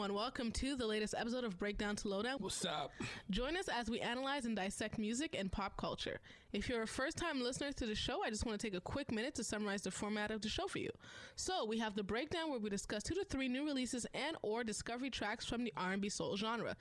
everyone. Welcome to the latest episode of Breakdown to Lowdown. What's up? Join us as we analyze and dissect music and pop culture. If you're a first-time listener to the show, I just want to take a quick minute to summarize the format of the show for you. So we have the breakdown where we discuss 2 to 3 new releases and or discovery tracks from the R&B soul genre.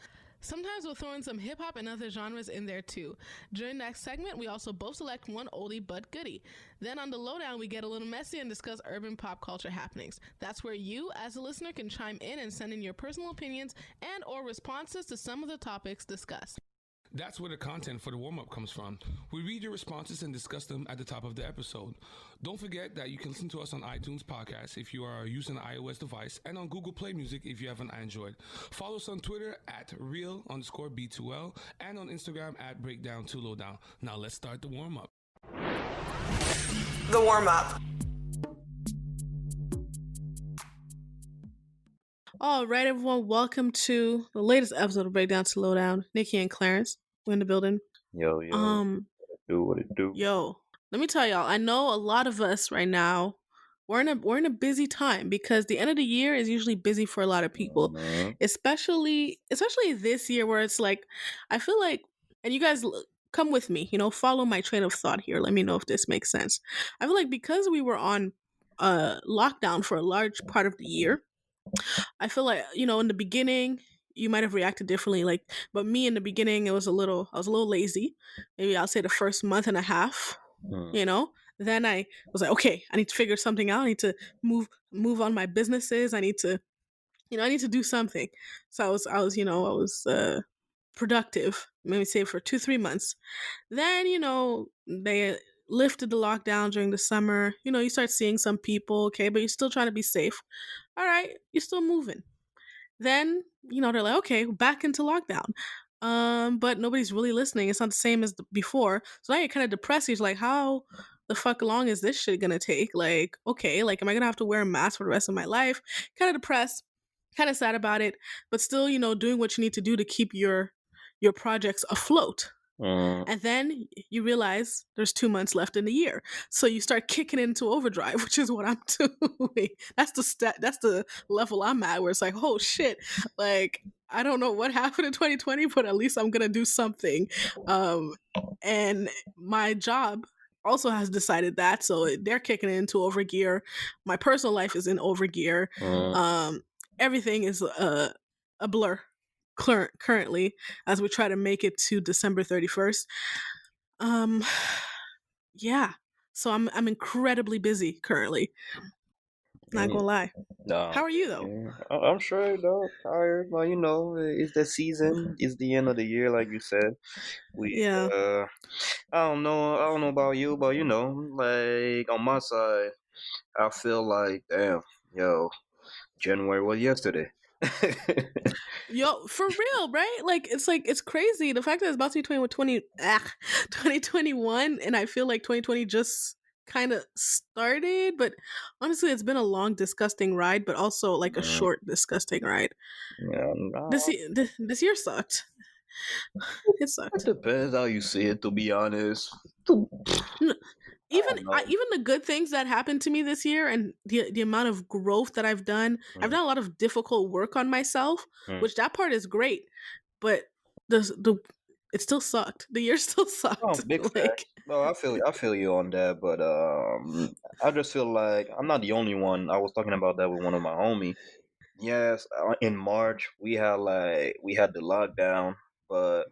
Sometimes we'll throw in some hip-hop and other genres in there too. During that segment, we also both select one oldie but goodie. Then on the Lowdown, we get a little messy and discuss urban pop culture happenings. That's where you, as a listener, can chime in and send in your personal opinions and or responses to some of the topics discussed. That's where the content for the warm-up comes from. We read your responses and discuss them at the top of the episode. Don't forget that you can listen to us on iTunes Podcast if you are using an iOS device and on Google Play Music if you have an Android. Follow us on Twitter at real_B2L and on Instagram at breakdown2lowdown. Now let's start the warm-up. The warm-up. All right, everyone. Welcome to the latest episode of Breakdown to Lowdown. Nikki and Clarence, we're in the building. Yo. What it do? Yo, let me tell y'all. I know a lot of us right now. We're in a busy time because the end of the year is usually busy for a lot of people, especially this year where it's like I feel like, and you guys come with me. Follow my train of thought here. Let me know if this makes sense. I feel like because we were on lockdown for a large part of the year. I feel like, in the beginning, you might have reacted differently. But me in the beginning, I was a little lazy. Maybe I'll say the first month and a half, Then I was like, okay, I need to figure something out. I need to move on my businesses. I need to do something. So I was productive, maybe say for 2-3 months. Then, they lifted the lockdown during the summer. You start seeing some people, okay, but you're still trying to be safe. All right, you're still moving. Then, they're like, okay, back into lockdown. But nobody's really listening. It's not the same as before. So now you're kind of depressed. You're like, how the fuck long is this shit gonna take? Like, okay, like, am I gonna have to wear a mask for the rest of my life? Kind of depressed, kind of sad about it, but still, doing what you need to do to keep your projects afloat. And then you realize there's 2 months left in the year. So you start kicking into overdrive, which is what I'm doing. That's the level I'm at, where it's like, oh shit, like, I don't know what happened in 2020, but at least I'm going to do something. And my job also has decided that. So they're kicking into overgear. My personal life is in overgear. Everything is a blur. Currently, as we try to make it to December 31st. Yeah. So I'm incredibly busy currently. Not gonna lie. No. How are you though? Yeah. I'm sure though. Tired, but it's the season. It's the end of the year, like you said. I don't know about you, but like on my side, I feel like damn, January was yesterday. Yo, for real, right? It's crazy. The fact that it's about to be 2021, and I feel like 2020 just kind of started. But honestly, it's been a long, disgusting ride, but also like a short, disgusting ride. Yeah, no. This year sucked. It sucked. It depends how you see it, to be honest. Even the good things that happened to me this year and the amount of growth that I've done. I've done a lot of difficult work on myself, which that part is great. But it still sucked. The year still sucked. Oh, big fact. No, I feel you on that, but I just feel like I'm not the only one. I was talking about that with one of my homies. Yes, in March we had the lockdown, but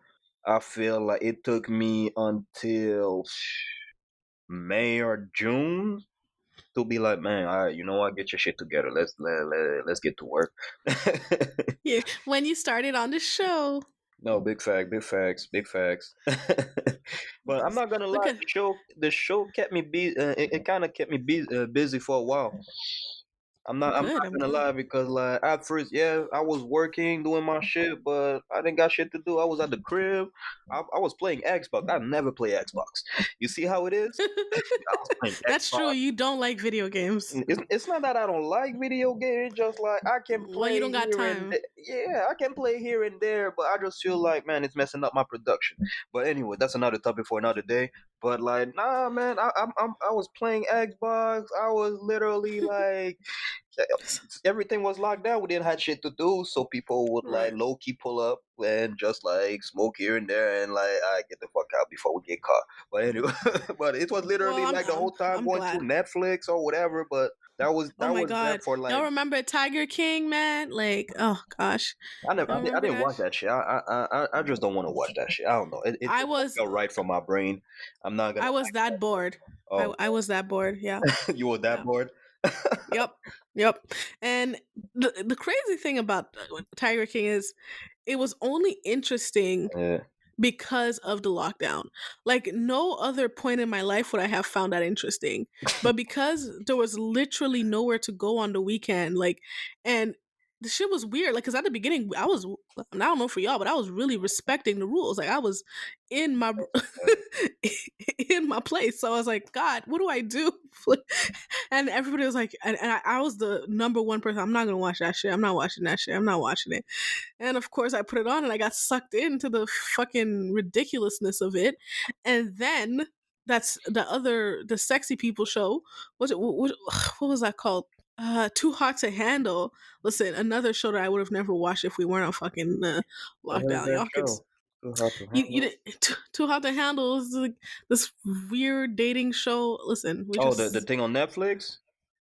I feel like it took me until May or June to be like, man, all right, you know what? Get your shit together. Let's get to work. Yeah, when you started on the show. No, big facts. But I'm not gonna lie, the show kept me busy. It kind of kept me busy for a while. I'm not gonna lie, because like at first, I was working, doing my shit, but I didn't got shit to do. I was at the crib. I was playing Xbox. I never play Xbox. You see how it is? I was playing That's Xbox. true. You don't like video games. It's not that I don't like video games. It's just like I can play. Well, you don't got here time. and there. I can play here and there, but I just feel like, man, it's messing up my production. But anyway, that's another topic for another day. But like, nah, man, I was playing Xbox. I was literally like, everything was locked down. We didn't have shit to do, so people would like Right. low key pull up and just like smoke here and there, and like, I get the fuck out before we get caught. But anyway, but it was Well, literally I'm like the I'm whole time I'm going through glad. Netflix or whatever. But Oh that my was that god. for Y'all like, remember Tiger King, man? Like, oh gosh. Y'all I remember didn't that? watch that shit. I just don't want to watch that shit. I don't know. It I just don't was feel right for my brain. I'm not gonna I was lie. that bored. Oh, I was that bored. Yeah. you were that Yeah. bored? Yep. Yep. And the crazy thing about Tiger King is it was only interesting Yeah. because of the lockdown. Like no other point in my life would I have found that interesting. But because there was literally nowhere to go on the weekend, like, and the shit was weird. Like, cause at the beginning, I don't know for y'all, but I was really respecting the rules. Like, I was in my in my place. So I was like, God, what do I do? And everybody was like, and I was the number one person. I'm not gonna watch that shit. I'm not watching that shit. I'm not watching it. And of course, I put it on and I got sucked into the fucking ridiculousness of it. And then that's the sexy people show. What was that called? Too Hot to Handle. Listen, another show that I would have never watched if we weren't on fucking What is lockdown. that Y'all could. show? Too hard to You handle. didn't. Too Hot to Handle is like this weird dating show. Listen, we Oh, the just. thing on Netflix.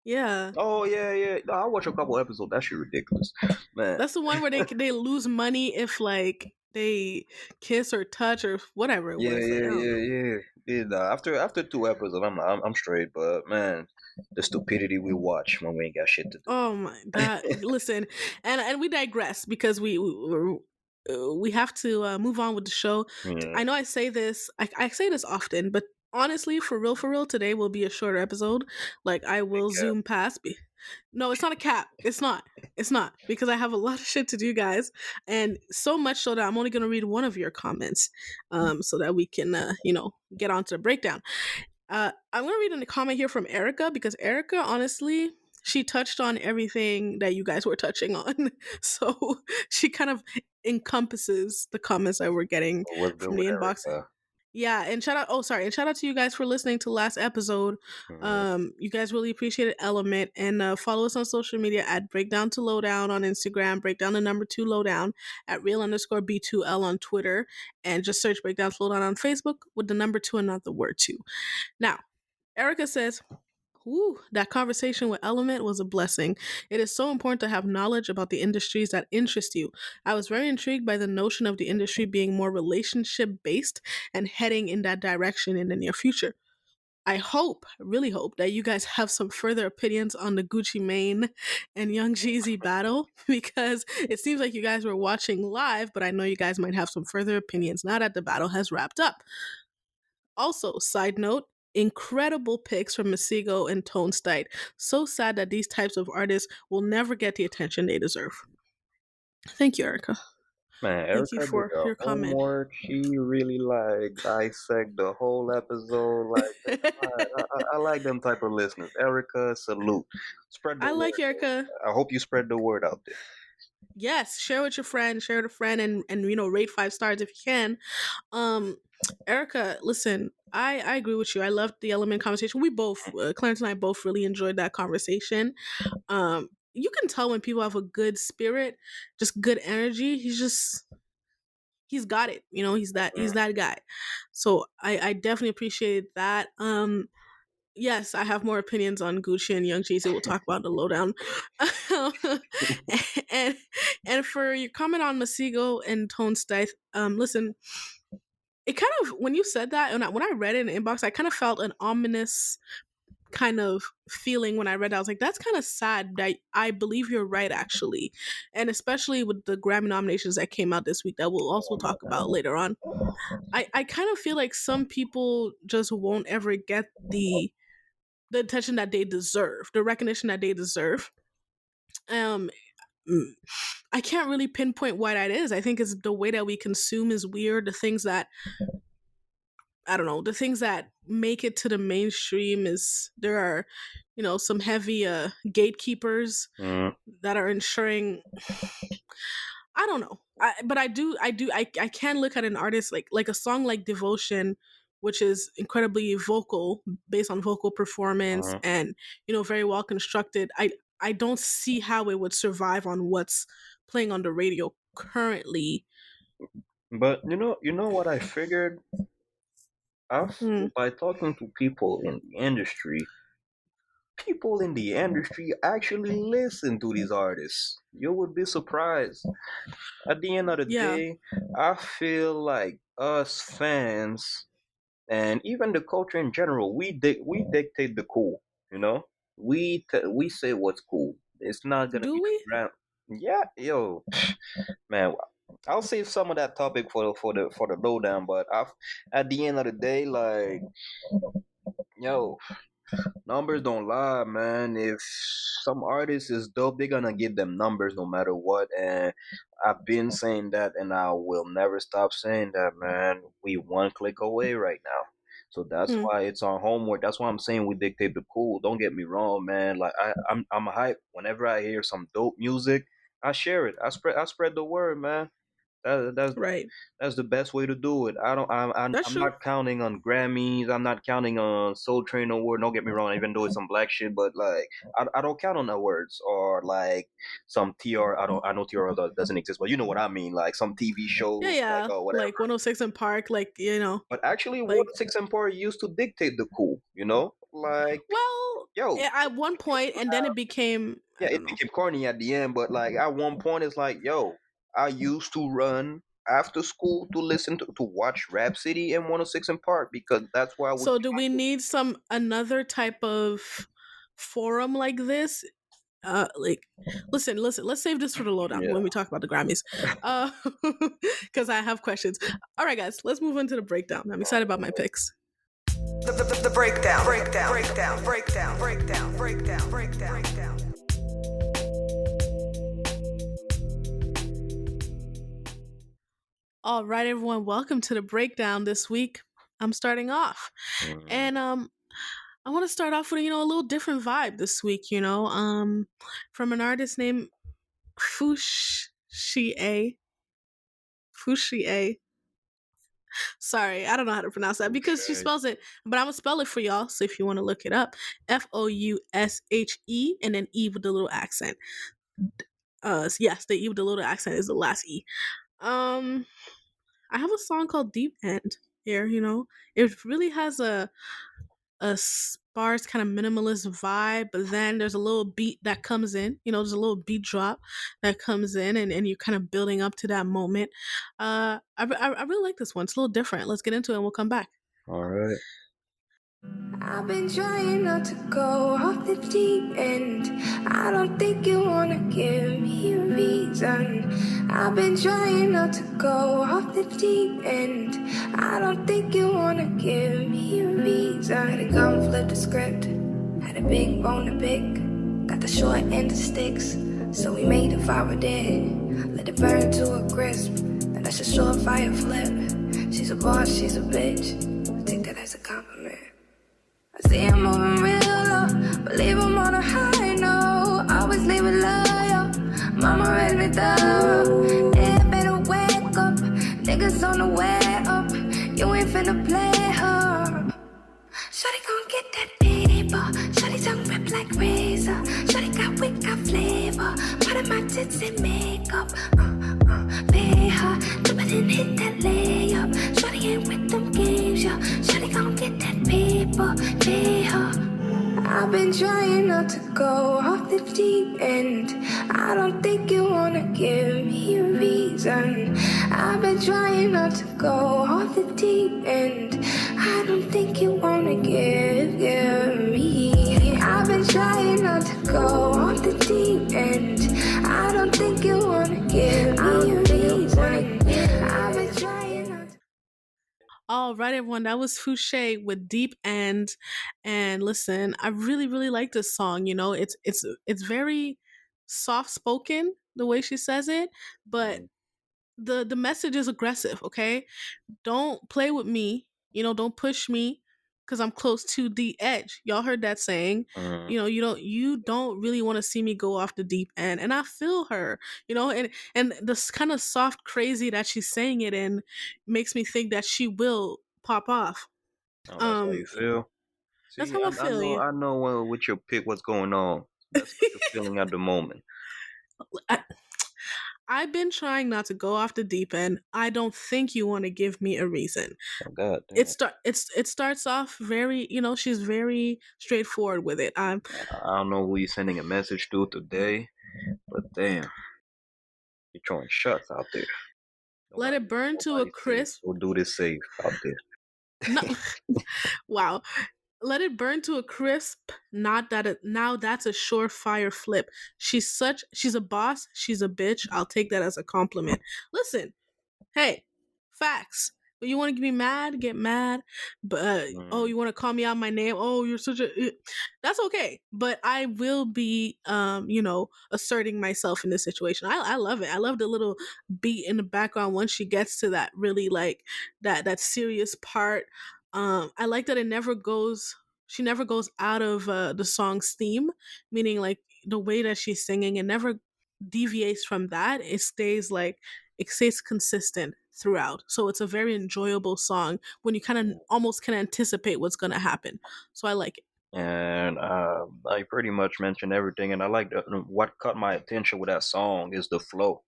Yeah. Oh yeah, yeah. No, I watched a couple episodes. That shit ridiculous, man. That's the one where they lose money if like they kiss or touch or whatever it Yeah, was. Like, yeah, I don't yeah, know. yeah. Yeah, nah, after two episodes, I'm straight. But man, the stupidity we watch when we ain't got shit to Oh my that do. listen, and we digress because we have to move on with the show. Yeah, I know I say this, I say this often, but honestly, for real, today will be a shorter episode. Like I big will cap. zoom past. No, it's not a cap. It's not. It's not because I have a lot of shit to do, guys, and so much so that I'm only going to read one of your comments, so that we can, get on to the breakdown. I'm going to read a comment here from Erica because Erica, honestly, she touched on everything that you guys were touching on. So she kind of encompasses the comments that we're getting What's good from with the inbox. Erica? Yeah, and shout out and shout out to you guys for listening to last episode. Mhm. You guys really appreciated Element and follow us on social media at Breakdown to Lowdown on Instagram, Breakdown the number 2 Lowdown at real_B2L on Twitter, and just search Breakdown to Lowdown on Facebook with the number 2 and not the word 2. Now, Erica says, "Ooh, that conversation with Element was a blessing. It is so important to have knowledge about the industries that interest you. I was very intrigued by the notion of the industry being more relationship based and heading in that direction in the near future. I hope, really hope, that you guys have some further opinions on the Gucci Mane and Young Jeezy battle because it seems like you guys were watching live, but I know you guys might have some further opinions now that the battle has wrapped up. Also, side note, incredible picks from Masigo and Tone Stite. So sad that these types of artists will never get the attention they deserve." Thank you, Erica. Man, Thank you Erica did for her your comment. homework. She really like dissect the whole episode. Like, I like them type of listeners. Erica, salute. Spread the I like word, Erica. though. I hope you spread the word out there. Yes, share with your friend, share with a friend, and rate 5 stars if you can. Um, Erica, listen, I agree with you. I loved the Element conversation. We both, Clarence and I, both really enjoyed that conversation. You can tell when people have a good spirit, just good energy. He's got it. He's that guy. So I definitely appreciated that. Yes, I have more opinions on Gucci and Young Jeezy. We'll talk about the Lowdown. and and for your comment on Masigo and Tone Stith, listen, it kind of when you said that and when I read it in the inbox, I kind of felt an ominous kind of feeling when I read that. I was like, that's kind of sad. I believe you're right, actually, and especially with the Grammy nominations that came out this week that we'll also talk about later on. I kind of feel like some people just won't ever get the attention that they deserve, the recognition that they deserve. Um, I can't really pinpoint why that is. I think it's the way that we consume is weird. The things that I don't know, the things that make it to the mainstream is there are, some heavy gatekeepers Mm. that are ensuring. I don't know, but I can look at an artist like a song like Devotion which is incredibly vocal, based on vocal performance, Uh-huh. and very well constructed. I don't see how it would survive on what's playing on the radio currently. But you know what I figured? Hmm. By talking to people in the industry actually listen to these artists. You would be surprised. At the end of the Yeah. day, I feel like us fans and even the culture in general, we dictate the cool. You know, we say what's cool. It's not gonna Do be the we? brand. Yeah, yo, man. I'll save some of that topic for the lowdown, but at the end of the day, like, yo, numbers don't lie, man. If some artist is dope, they're gonna give them numbers no matter what. And I've been saying that, and I will never stop saying that, man. We one click away right now. So that's Hmm. why it's our homework. That's why I'm saying we dictate the cool. Don't get me wrong, man. Like I'm hype. Whenever I hear some dope music, I share it. I spread the word, man. That's Right. that's the best way to do it. I don't. That's I'm true. not counting on Grammys. I'm not counting on Soul Train Award. Don't get me wrong. Even though it's some black shit, but like I don't count on awards or like some TR. I don't. I know TR doesn't exist, but you know what I mean. Like some TV Yeah, shows, like yeah. oh whatever. Like 106 in Park, like But actually, like, what Six Empire used to dictate the cool. Like well, yo, at one point, and then it became, I yeah, it don't know. became corny at the end, but like at one point, it's like, yo, I used to run after school to listen to watch Rhapsody and 106 in Park because that's where I would So get do my we cool. need some another type of forum like this? Like, listen. Let's save this for the lowdown Yeah. when we talk about the Grammys, because I have questions. All right, guys, let's move into the breakdown. I'm excited about my picks. The breakdown, breakdown. All right, everyone, welcome to the breakdown this week. I'm starting off, Mm, and I want to start off with a little different vibe this week. From an artist named Fousheé. Fousheé. Sorry, I don't know how to pronounce that because she okay. spells it, but I'm gonna spell it for y'all. So if you want to look it up, Foushe, and then E with the little accent. Yes, the E with the little accent is the last E. Um, I have a song called Deep End here. It really has a sparse kind of minimalist vibe, but then there's a little beat that comes in. There's a little beat drop that comes in, and you're kind of building up to that moment. I really like this one. It's a little different. Let's get into it and we'll come back. All right. I've been trying not to go off the deep end. I don't think you wanna give me a reason. I've been trying not to go off the deep end. I don't think you wanna give me a reason. Had to come flip the script. Had a big bone to pick. Got the short end of sticks. So we made a fire dead. Let it burn to a crisp. Then that's a short fire flip. She's a boss, she's a bitch. I take that as a compliment. I see him moving real low, but leave him on a high note. Always leave it loyal. Mama raised me thorough. Yeah, better wake up. Niggas on the way up. You ain't finna play her. Shawty gon' get that paper. Shawty tongue rip like razor. Shawty got wit, got flavor. Part of my tits and makeup. Pay her. Dip it and hit that layup. Shawty ain't with them games, yo. Shawty gon' get that paper. Pay her. I've been trying not to go off the deep end. I don't think you wanna give me a reason. I've been trying not to go off the deep end. I don't think you wanna give me. I've been trying not to go off the deep end. I don't think you wanna give me a reason. I've been trying not to. All right, everyone, that was Fousheé with Deep End. And listen, I really, really like this song. It's very soft spoken the way she says it, but Mm, the message is aggressive. Okay, don't play with me. Don't push me because I'm close to the edge. Y'all heard that saying. mm. You don't really want to see me go off the deep end. And I feel her, and this kind of soft crazy that she's saying it in makes me think that she will pop off. Oh, that's how Um, you feel. that's See, how I I feel. know, You. I know with your pick what's going on. That's what you're feeling at the moment. I, I've been trying not to go off the deep end. I don't think you want to give me a reason. Oh, God It damn. start it starts off very, she's very straightforward with it. I don't know who you're sending a message to today, but damn, you're throwing shots out there. Let it burn to a Nobody's safe. crisp. We'll do this safe out No, there. wow. Let it burn to a crisp. Not that it now that's a surefire flip. She's a boss. She's a bitch. I'll take that as a compliment. Listen, hey, facts. But you want to get me mad? Get mad. But oh, Mm. you want to call me out my name? Oh, you're such a. That's okay. But I will be, asserting myself in this situation. I love it. I love the little beat in the background once she gets to that really like that serious part. I like that it never goes. She never goes out of the song's theme, meaning like the way that she's singing. It never deviates from that. It stays consistent throughout. So it's a very enjoyable song when you kind of almost can anticipate what's going to happen. So I like it. And I pretty much mentioned everything, and I like what caught my attention with that song is the flow.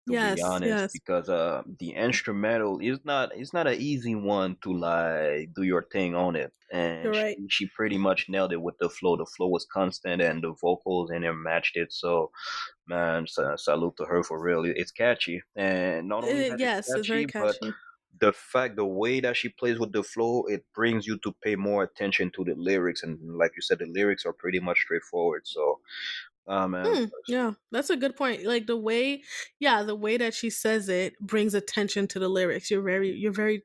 To be Yes, honest, yes. because the instrumental is not it's not an easy one to like do your thing on it, and You're right. she pretty much nailed it with the flow. The flow was constant, and the vocals in it matched it. So man, salute to her for real. It's catchy, and not only that it's Yes, it's very catchy, but catchy. the way that she plays with the flow, it brings you to pay more attention to the lyrics, and like you said, the lyrics are pretty much straightforward. So, man, Yeah, that's a good point. Like the way that she says it brings attention to the lyrics. You're very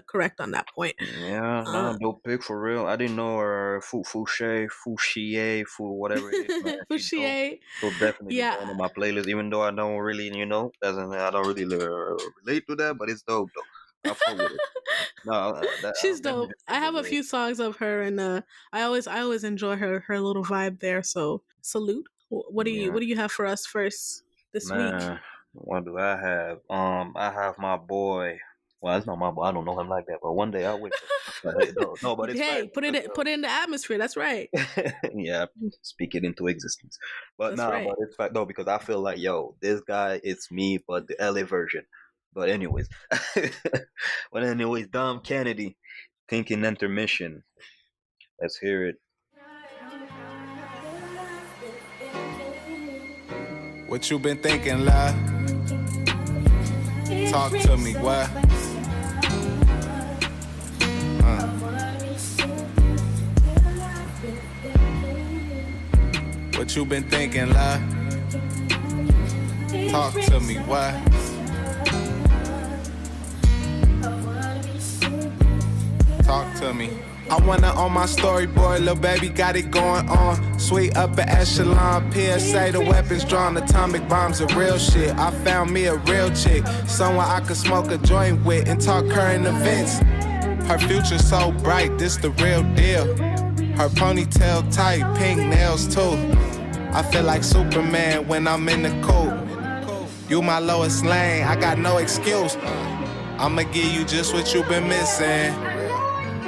correct on that point. yeah, nah, Uh dope pick for real. I didn't know her Fousheé, whatever it is, man. She dope. Fousheé. So definitely going Yeah. on my playlist, even though I don't really, doesn't I don't really relate to that, but it's dope though. I fuck with it. No, She's let me dope. I take a have a look. few songs of her and I always enjoy her little vibe there. So salute. Yeah, What do you have for us first this week? man. What do I have? I have my boy. Well, it's not my boy. I don't know him like that, but one day I'll wake up. But hey, no, but it's fact Hey, because put it in the atmosphere. That's right. yeah, speak it into existence. But That's nah, but right. it's fact though because I feel like yo, this guy, it's me, but the LA version. But anyways, Dom Kennedy, thinking intermission. Let's hear it. What you been thinking, love? Talk to me, what? What you been thinking, love? Talk to me, what? Talk to me. I wanna on my storyboard, little baby got it going on. Sweet upper echelon, PSA, the weapons drawn, atomic bombs are real shit. I found me a real chick, someone I could smoke a joint with and talk current events. Her future so bright, this the real deal. Her ponytail tight, pink nails too. I feel like Superman when I'm in the coop. You my Lois Lane, I got no excuse. I'ma give you just what you been missing.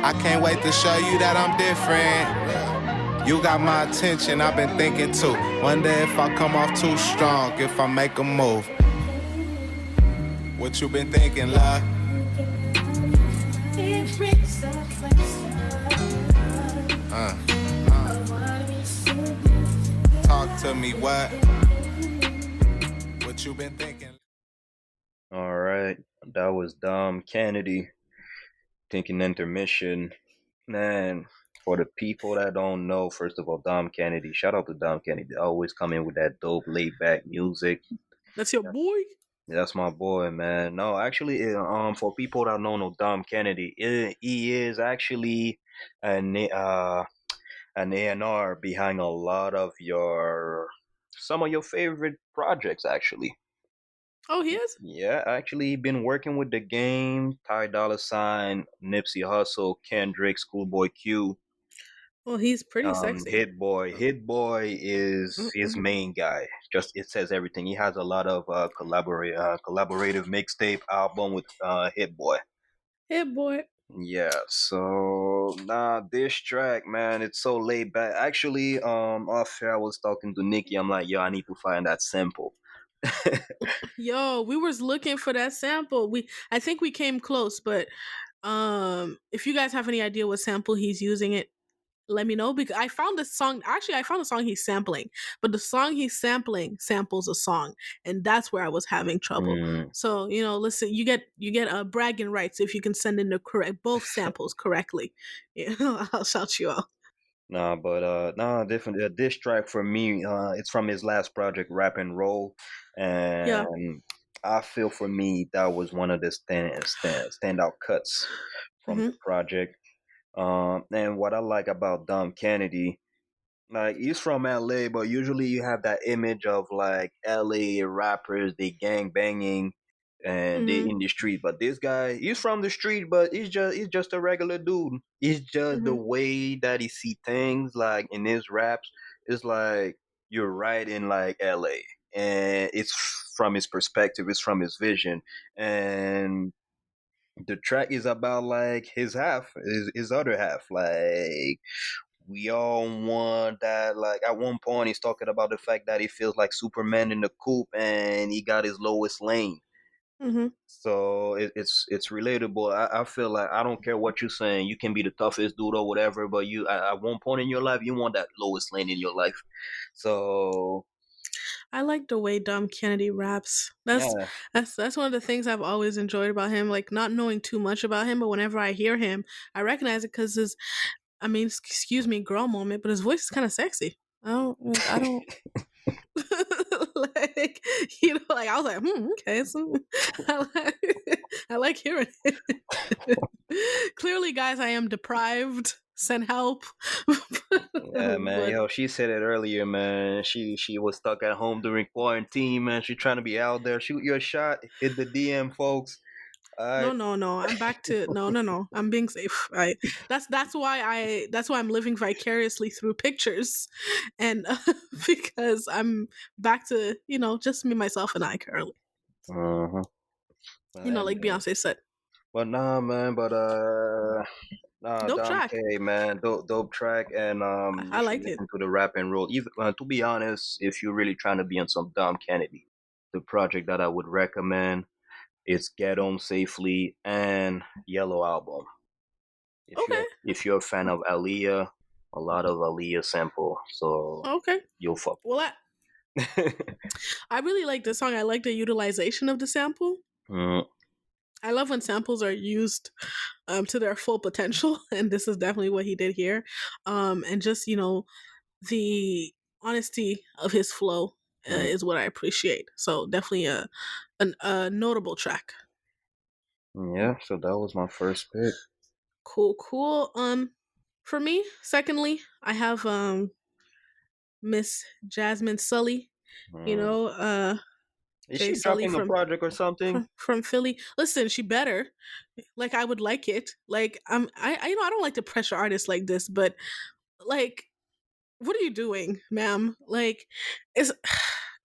I can't wait to show you that I'm different. You got my attention, I've been thinking too. Wonder if I come off too strong, if I make a move. What you been thinking, love? Talk to me, what? What you been thinking? All right, that was Dom Kennedy, thinking intermission. Man, for the people that don't know, first of all, Dom Kennedy. Shout out to Dom Kennedy. Always come in with that dope, laid back music. That's your boy. That's my boy, man. No, actually, for people that don't know Dom Kennedy, he is actually an an A&R behind a lot of some of your favorite projects. Actually, Oh, he is? yeah, actually, been working with the game, Ty Dolla Sign, Nipsey Hussle, Kendrick, Schoolboy Q. Well, he's pretty sexy. Hit Boy is his Mm-hmm. main guy. Just it says everything. He has a lot of collaborative mixtape album with Hit Boy. Hey, boy. Yeah. So nah, this track, man, it's so laid back. Actually, off here, I was talking to Nicky. I'm like, yo, I need to find that sample. Yo, we was looking for that sample. I think we came close, but if you guys have any idea what sample he's using it, let me know, because I found this song. Actually, I found a song he's sampling, but the song he's sampling samples a song, and that's where I was having trouble. Mm. So listen, you get bragging rights if you can send in the correct both samples correctly. I'll shout you out. Nah, but nah, different. This track for me, it's from his last project, Rap and Roll, Yeah. and I feel for me that was one of the standout cuts from the project. And what I like about Dom Kennedy, like he's from LA, but usually you have that image of like LA rappers, they gang banging and they in the street. But this guy, he's from the street, but he's just a regular dude. It's just the way that he see things, like in his raps, it's like you're right in like LA. And it's from his perspective, it's from his vision. And the track is about like his half, his other half. Like we all want that. Like at one point, he's talking about the fact that he feels like Superman in the coupe, and he got his lowest lane. So it's relatable. I feel like I don't care what you're saying. You can be the toughest dude or whatever, but you at one point in your life, you want that lowest lane in your life. So I like the way Dom Kennedy raps. That's one of the things I've always enjoyed about him. Like not knowing too much about him, but whenever I hear him, I recognize it because excuse me, girl moment, but his voice is kind of sexy. I don't like, like I was like, okay, so I like hearing it. Clearly, guys, I am deprived. Send help. Yeah, man. Yo, she said it earlier, man. She was stuck at home during quarantine, man. She's trying to be out there. Shoot your shot. Hit the DM, folks. No. I'm back to no. I'm being safe. That's why I'm living vicariously through pictures, and because I'm back to just me, myself, and I currently. Like Beyonce said. But nah, man. But dope track. K, man, dope track, and I like it. To the Rap and Roll. Even to be honest, if you're really trying to be on some Dom Kennedy, the project that I would recommend is Get Home Safely and Yellow Album. If you're a fan of Aaliyah, a lot of Aaliyah sample, so you'll fuck. Well, I really like the song. I like the utilization of the sample. I love when samples are used to their full potential, and this is definitely what he did here. And just the honesty of his flow is what I appreciate. So definitely a notable track. Yeah, so that was my first pick. Cool. For me, secondly, I have Miss Jazmine Sully. Is she dropping a project or something from Philly? Listen, she better. Like I would like it. Like I don't like to pressure artists like this, but like, what are you doing, ma'am? Like,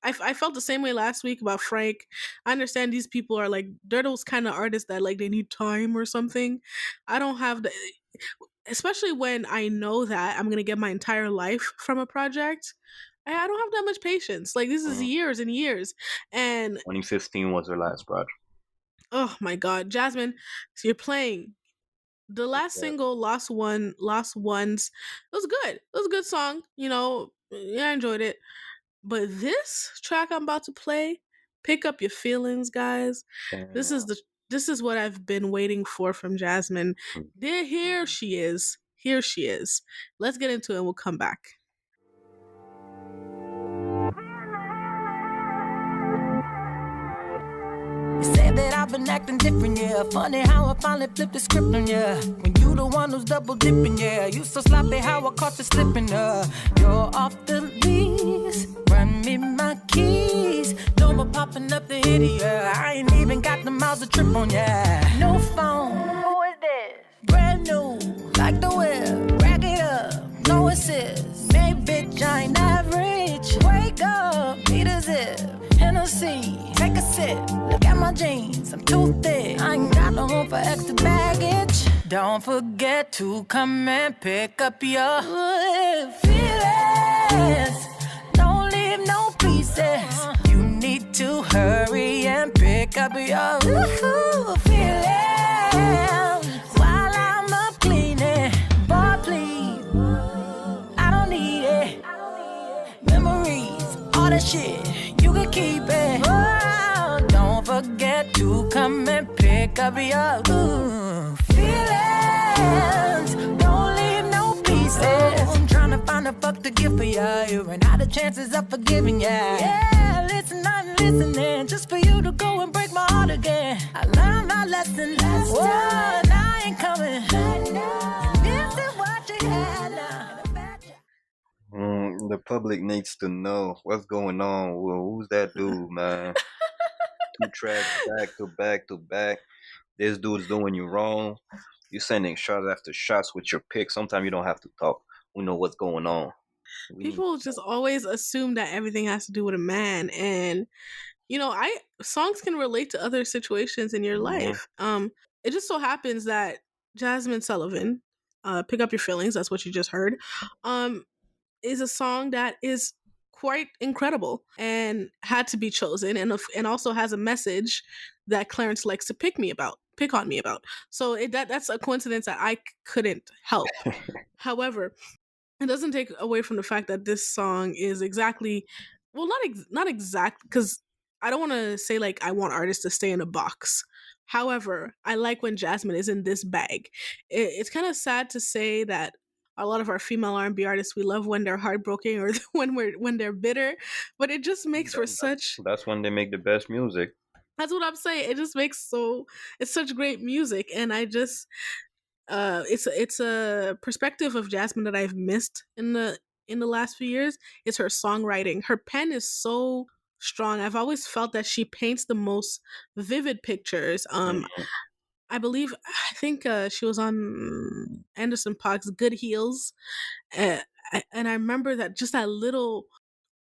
I felt the same way last week about Frank. I understand these people are like, they're those kind of artists that like they need time or something. I don't have the, especially when I know that I'm gonna get my entire life from a project. I don't have that much patience. Like this is years and years. And 2015 was her last project. Oh my God, Jazmine! So you're playing the last single, Lost Ones. It was good. It was a good song. I enjoyed it. But this track I'm about to play, pick up your feelings, guys. This is what I've been waiting for from Jazmine. Here she is. Let's get into it and we'll come back. Said that I've been acting different, yeah. Funny how I finally flipped the script on ya. When you the one who's double dipping, yeah. You so sloppy how I caught you slipping, You're off the lease, run me my keys. No more popping up the hitty, yeah. I ain't even got the miles to trip on, yeah. No phone, who is this? Brand new, like the whip, rack it up, no assist. Hey bitch, I ain't average. Wake up, need a zip. Hennessy, take a sip. Look at my jeans, I'm too thick. I ain't got no room for extra baggage. Don't forget to come and pick up your feelings. Don't leave no pieces. You need to hurry and pick up your feelings while I'm up cleaning. Boy, please, I don't need it. Memories, all that shit, you can keep it. Oh, don't forget to come and pick up your feelings. Don't leave no pieces. I'm trying to find a fuck to give for ya. You ran out of chances of forgiving ya. Yeah, listen, I'm listening just for you to go and break my heart again. I learned my lesson last time. I ain't coming. This is what you had now. The public needs to know what's going on. Well, who's that dude, man? 2 tracks back to back to back. This dude's doing you wrong. You sending shots after shots with your pick. Sometimes you don't have to talk. We know what's going on. People just always assume that everything has to do with a man, and songs can relate to other situations in your life. It just so happens that Jazmine Sullivan, "Pick Up Your Feelings," that's what you just heard, is a song that is quite incredible and had to be chosen, and also has a message that Clarence likes to pick on me about. So that's a coincidence that I couldn't help. However, it doesn't take away from the fact that this song is exactly, well, not exact, because I don't want to say like I want artists to stay in a box. However, I like when Jazmine is in this bag. It's kind of sad to say that a lot of our female R&B artists, we love when they're heartbroken or when they're bitter, but it just makes for such. That's when they make the best music. That's what I'm saying. It just makes it's such great music, and I just it's a perspective of Jazmine that I've missed in the last few years. It's her songwriting. Her pen is so strong. I've always felt that she paints the most vivid pictures. I think she was on Anderson .Paak's Good Heels, and I remember that just that little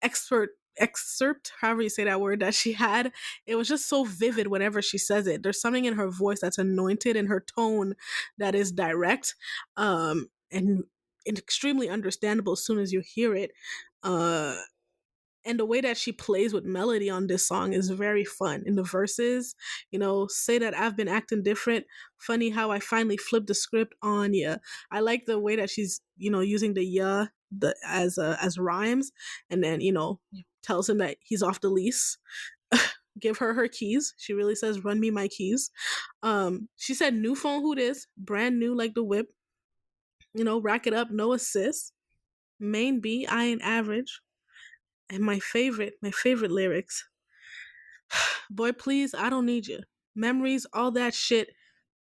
excerpt, however you say that word, that she had, it was just so vivid whenever she says it. There's something in her voice that's anointed, in her tone that is direct, and extremely understandable as soon as you hear it. And the way that she plays with melody on this song is very fun. In the verses, say that I've been acting different. Funny how I finally flipped the script on ya. I like the way that she's, using the ya as rhymes, and then, tells him that he's off the lease. Give her keys. She really says, "Run me my keys." She said, "New phone, who this? Brand new like the whip. Rack it up, no assist. Main B, I ain't average." And my favorite lyrics. "Boy, please, I don't need you. Memories, all that shit,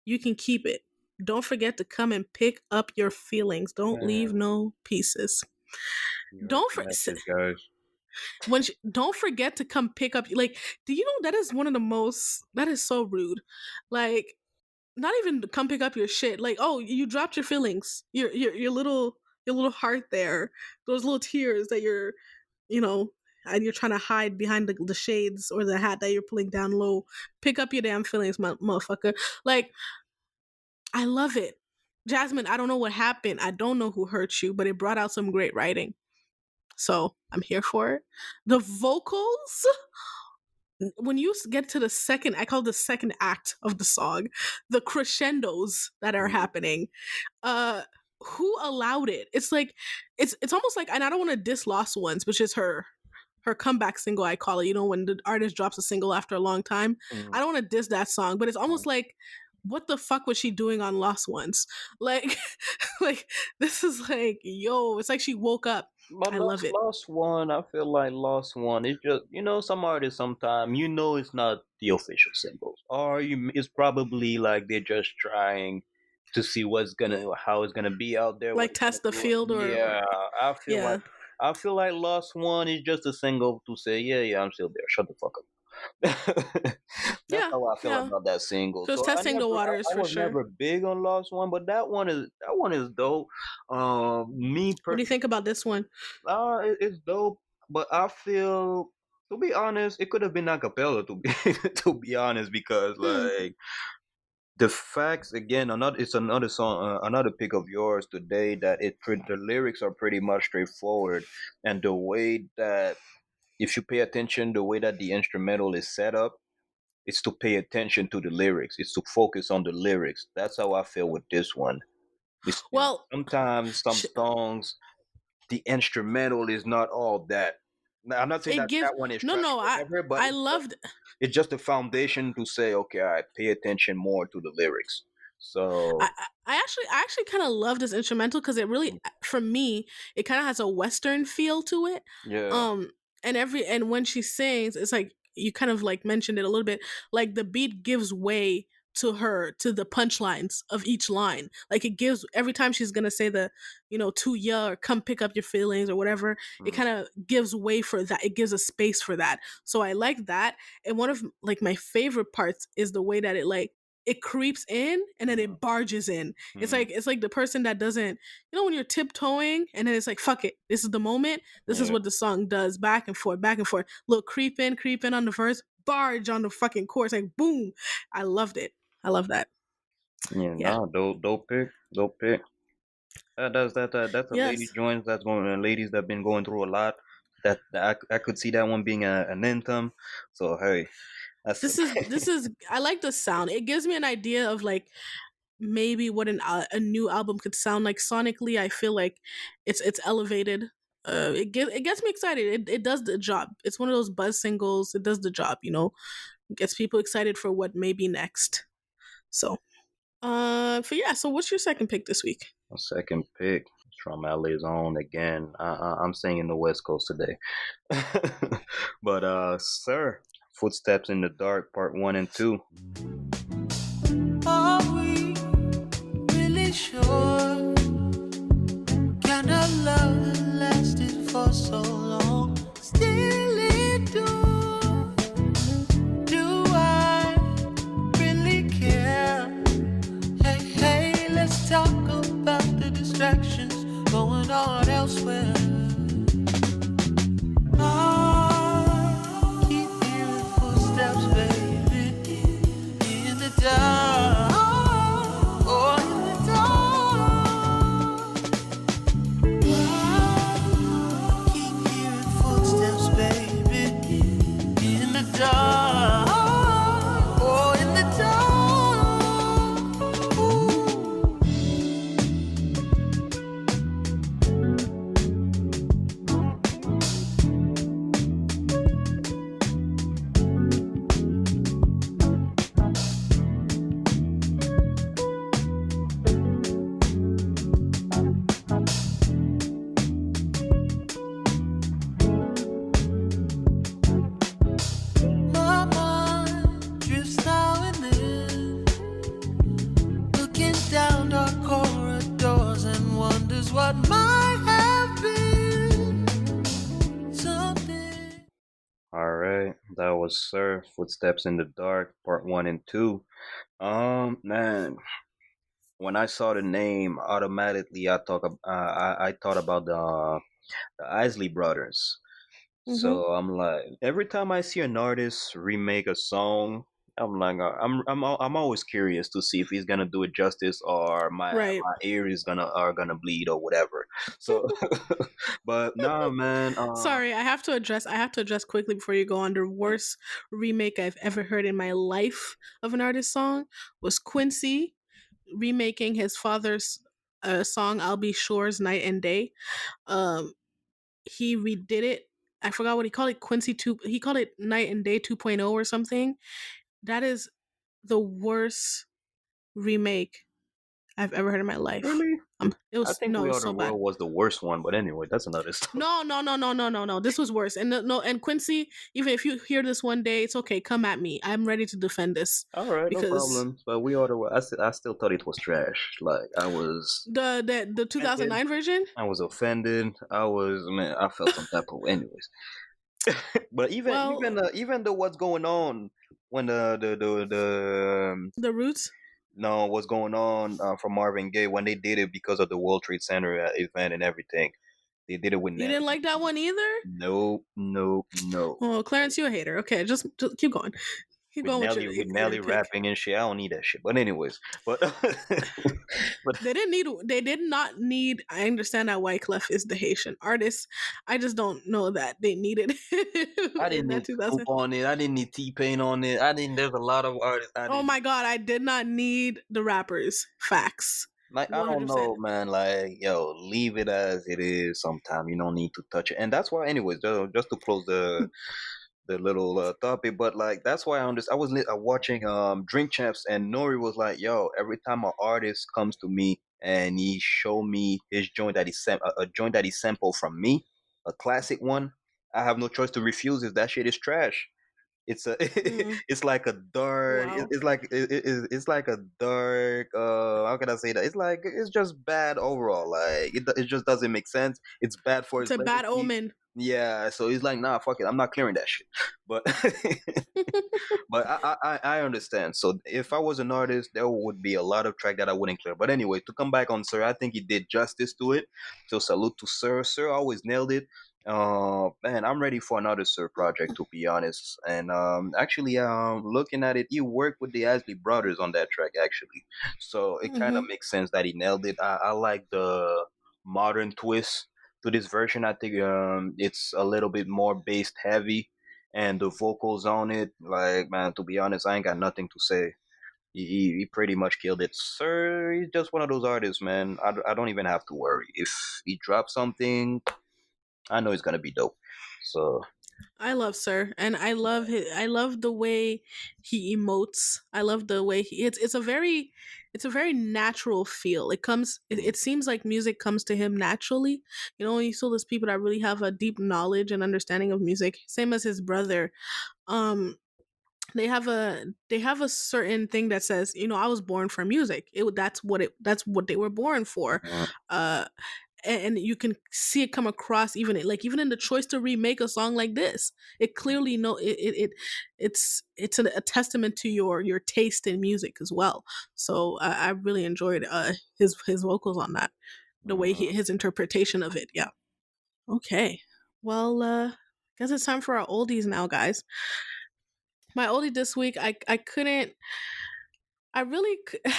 you can keep it. Don't forget to come and pick up your feelings. Don't leave no pieces." Don't forget to come pick up. Like, do you know that is one of the most? That is so rude. Like, not even come pick up your shit. Like, oh, you dropped your feelings. Your little heart there. Those little tears that you're. And you're trying to hide behind the shades or the hat that you're pulling down low. Pick up your damn feelings, motherfucker. Like, I love it. Jazmine, I don't know what happened. I don't know who hurt you, but it brought out some great writing. So I'm here for it. The vocals, when you get to I call the second act of the song, the crescendos that are happening, who allowed it? It's like it's almost like, and I don't want to diss Lost Ones, which is her comeback single, I call it, when the artist drops a single after a long time. I don't want to diss that song, but it's almost like, what the fuck was she doing on Lost Ones? Like this is like, yo, it's like she woke up. But I love it. Lost One, I feel like Lost One is just, some artists sometimes, it's not the official singles, or it's probably like they're just trying to see how it's gonna be out there, like test the field, or I feel like Lost One is just a single to say, yeah, I'm still there. Shut the fuck up. That's how I feel about that single. Just testing the waters for sure. I was never big on Lost One, but that one is dope. What do you think about this one? It's dope, but I feel, to be honest, it could have been a cappella to be honest, because like the facts again, it's another song, another pick of yours today that the lyrics are pretty much straightforward, and the way that if you pay attention, the way that the instrumental is set up, it's to pay attention to the lyrics. It's to focus on the lyrics. That's how I feel with this one. Well, Sometimes some songs, the instrumental is not all that. Now, I'm not saying it that gives that one is no, trash no. or whatever, but I loved. it's just a foundation to say, okay, I pay attention more to the lyrics. I, So I actually kind of love this instrumental because it really, for me, it kind of has a Western feel to it. yeah, Um, and when she sings, it's like you kind of like mentioned it a little bit. Like the beat gives way to the punchlines of each line. Like it gives every time she's gonna say the, to ya or come pick up your feelings or whatever. It mm, kind of gives way for that. It gives a space for that. So I like that. And one of like my favorite parts is the way that it creeps in and then it barges in. mm, It's like the person that doesn't, when you're tiptoeing and then it's like, fuck it, this is the moment. This is yeah, what the song does, back and forth, back and forth. Look, creep in on the verse, barge on the fucking chorus, like boom. I loved it. I love that. yeah. Yeah. No, dope pick. That's a lady Yes. joint that's going. Ladies that been going through a lot. I could see that one being an anthem. So hey, that's This is I like the sound. It gives me an idea of like maybe what a new album could sound like sonically. I feel like it's elevated. It gets me excited. It does the job. It's one of those buzz singles. It does the job. It gets people excited for what may be next. So, so what's your second pick this week? a second pick. It's from LA's own again. I'm singing the West Coast today. But sir, Footsteps in the Dark, Part 1 and 2. Are we really sure? Can our love that lasted for so long still endure? Do I really care? Hey, hey, let's talk about the distractions going on elsewhere. I keep hearing footsteps, baby, in the dark. Oh, in the dark. I keep hearing footsteps, baby, in the dark. Oh, in the dark. Ooh. My mind drifts now and then, looking down dark corridors and wonders what might have been. Something. All right, that was Sir, Footsteps in the Dark, Part 1 and 2. Man, when I saw the name, automatically I thought about the Isley Brothers. Mm-hmm. So I'm like, every time I see an artist remake a song, I'm like, I'm always curious to see if he's gonna do it justice or Right. my ear is gonna bleed or whatever. So, but nah, man. Sorry, I have to address quickly before you go on. The worst remake I've ever heard in my life of an artist song was Quincy remaking his father's song "I'll Be Sure's Night and Day." Um, he redid it. I forgot what he called it. Quincy two. He called it Night and Day 2.0 or something. That is the worst remake I've ever heard in my life. Really? It I was think no, it We was Are the so bad. World was the worst one, but anyway, that's another story. No. This was worse. And no, and Quincy, even if you hear this one day, it's okay. Come at me. I'm ready to defend this All right, no because problem. But We Are the World, I still thought it was trash. Like I was the offended. 2009 version. I was offended. Man, I felt some type of. Anyways, but Well, even though what's going on when the Roots. no what's going on from Marvin Gaye when they did it because of the World Trade Center event and everything, they did it with You didn't like that one either. no. Oh, Clarence, you a hater. Okay, just keep going. Keep going with With your Nelly pick. rapping and shit. I don't need that shit. But anyways, but but They didn't need. They did not need. I understand that Wyclef is the Haitian artist. I just don't know that they needed I in didn't that need Snoop 2000. on it. I didn't need T-Pain on it. I didn't. There's a lot of artists I Oh didn't. my god, I did not need the rappers. Facts. Like I don't 100%. know, man. Like yo, leave it as it is. Sometimes you don't need to touch it, and that's why. Anyways, just to close the little topic, but like that's why I was watching Drink Champs, and Nori was like, "Yo, every time an artist comes to me and he show me his joint that a joint that he sampled from me, a classic one, I have no choice to refuse if that shit is trash." It's a Mm, it's like a dark wow. it's like a dark how can I say that, it's like it's just bad overall, like it just doesn't make sense, it's bad for It's his a bad legacy. omen. Yeah, so he's like, nah, fuck it, I'm not clearing that shit. But but I understand. So if I was an artist, there would be a lot of track that I wouldn't clear. But anyway, to come back on Sir, I think he did justice to it. So salute to Sir. Sir always nailed it. Man, I'm ready for another Sir project, to be honest. And actually, looking at it, he worked with the Asley brothers on that track actually. So it kind of Hmm. makes sense that he nailed it. I like the modern twist to this version. I think it's a little bit more bass heavy, and the vocals on it, like man, to be honest, I ain't got nothing to say. He pretty much killed it. Sir, he's just one of those artists, man. I don't even have to worry. If he drops something, I know it's gonna be dope. So I love Sir, and I love the way he emotes. I love the way it's a very natural feel. It seems like music comes to him naturally. You know, you saw those people that really have a deep knowledge and understanding of music. Same as his brother. Um, they have a certain thing that says, you know, I was born for music. That's what they were born for. uh, Uh, and you can see it come across even in the choice to remake a song like this. It clearly it's a testament to your taste in music as well. So I really enjoyed his vocals on that, the way his interpretation of it. Yeah. Okay. Well, guess it's time for our oldies now, guys. My oldie this week, I couldn't.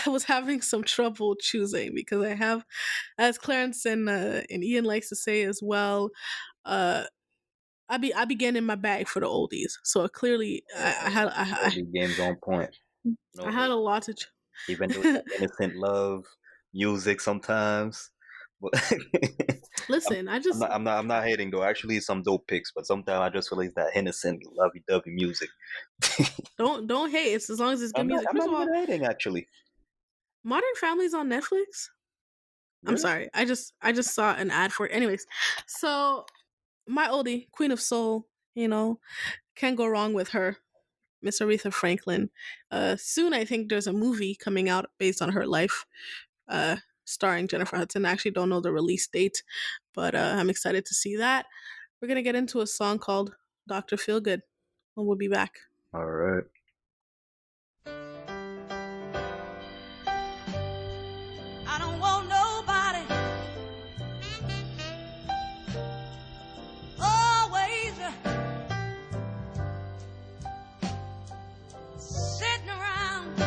Was having some trouble choosing because I have, as Clarence and Ian likes to say as well, uh, I be getting in my bag for the oldies. So clearly, all the games on point. I No had hate. a lot to. Even though it's innocent love music sometimes. But Listen, I'm not hating though. Actually, it's some dope picks, but sometimes I just feel like it's that innocent, lovey-dovey music. don't hate. It's as long as it's good music. I'm First not of all, even hating actually. Modern Family's on Netflix. I'm Really? sorry. I just saw an ad for it. Anyways, so my oldie, Queen of Soul. You know, can't go wrong with her. Miss Aretha Franklin. Soon, I think there's a movie coming out based on her life, starring Jennifer Hudson. I actually don't know the release date, but I'm excited to see that. We're going to get into a song called Dr. Feelgood, and we'll be back. All right. I don't want nobody always sitting around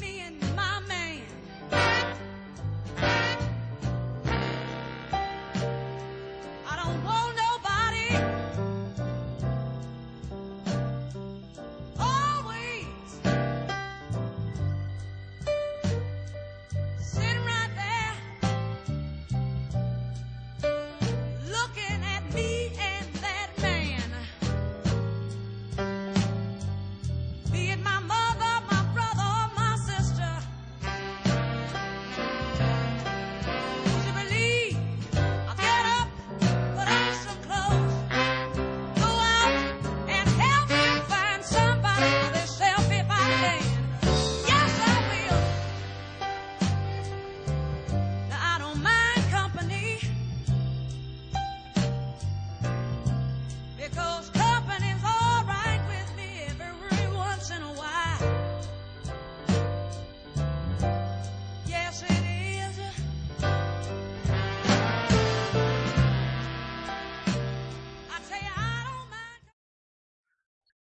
me and my man. I don't want nobody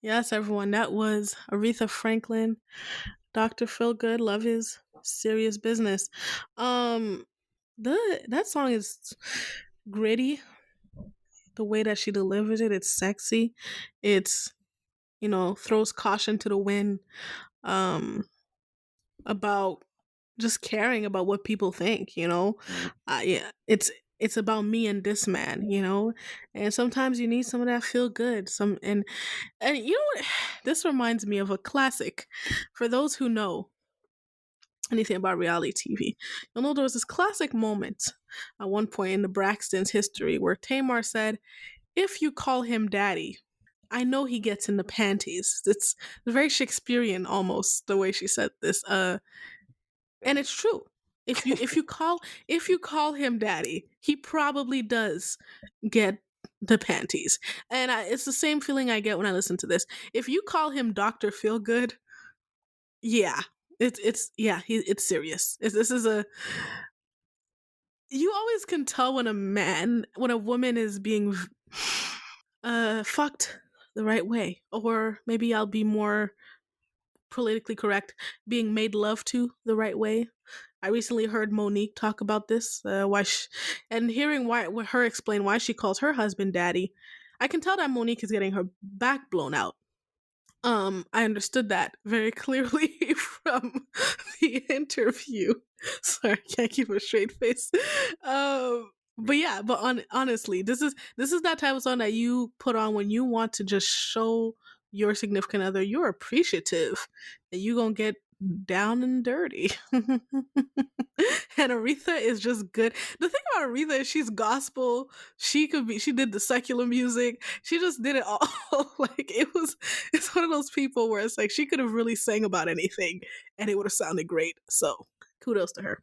Yes, everyone. That was Aretha Franklin, Dr. Feelgood. Love his serious business. Um, that song is gritty. The way that she delivers it, it's sexy. It's throws caution to the wind. Um, about just caring about what people think. Yeah, it's about me and this man. And sometimes you need some of that feel good. And you know what? This reminds me of a classic. For those who know anything about reality TV, you'll know there was this classic moment at one point in the Braxton's history where Tamar said, "If you call him daddy, I know he gets in the panties." It's very Shakespearean almost the way she said this. And it's true. If you call him daddy, he probably does get the panties. And it's the same feeling I get when I listen to this. If you call him Dr. Feelgood, yeah. It's serious. This is a you always can tell when a woman is being fucked the right way, or maybe I'll be more politically correct, being made love to the right way. I recently heard Monique talk about this, and hearing her explain why she calls her husband daddy. I can tell that Monique is getting her back blown out. I understood that very clearly from the interview. Sorry, I can't keep a straight face. But yeah, honestly, this is that type of song that you put on when you want to just show your significant other you're appreciative and you gonna get down and dirty. And Aretha is just good. The thing about Aretha is she's gospel. She did the secular music. She just did it all. It's one of those people where it's like she could have really sang about anything and it would have sounded great. So kudos to her.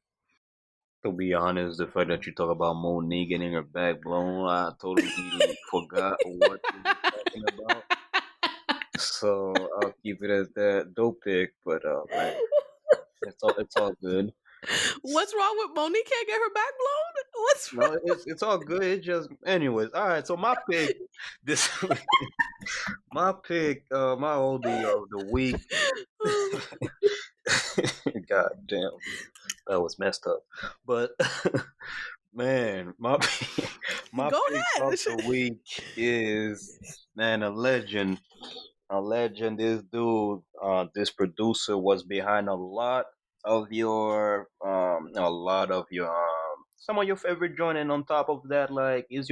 To be honest, the fact that you talk about Monique getting her back blown, I totally forgot what you were talking about. So I'll keep it as that dope pick, but man, it's all good. What's wrong with Monique can't get her back blown? What's wrong? No, it's all good. It just, anyways. All right. So my pick this my pick, my oldie of the week. God damn, that was messed up. But man, my Go pick ahead. of the week is, man, a legend. A legend. This dude, this producer was behind a lot of your some of your favorite joint, and on top of that, like, is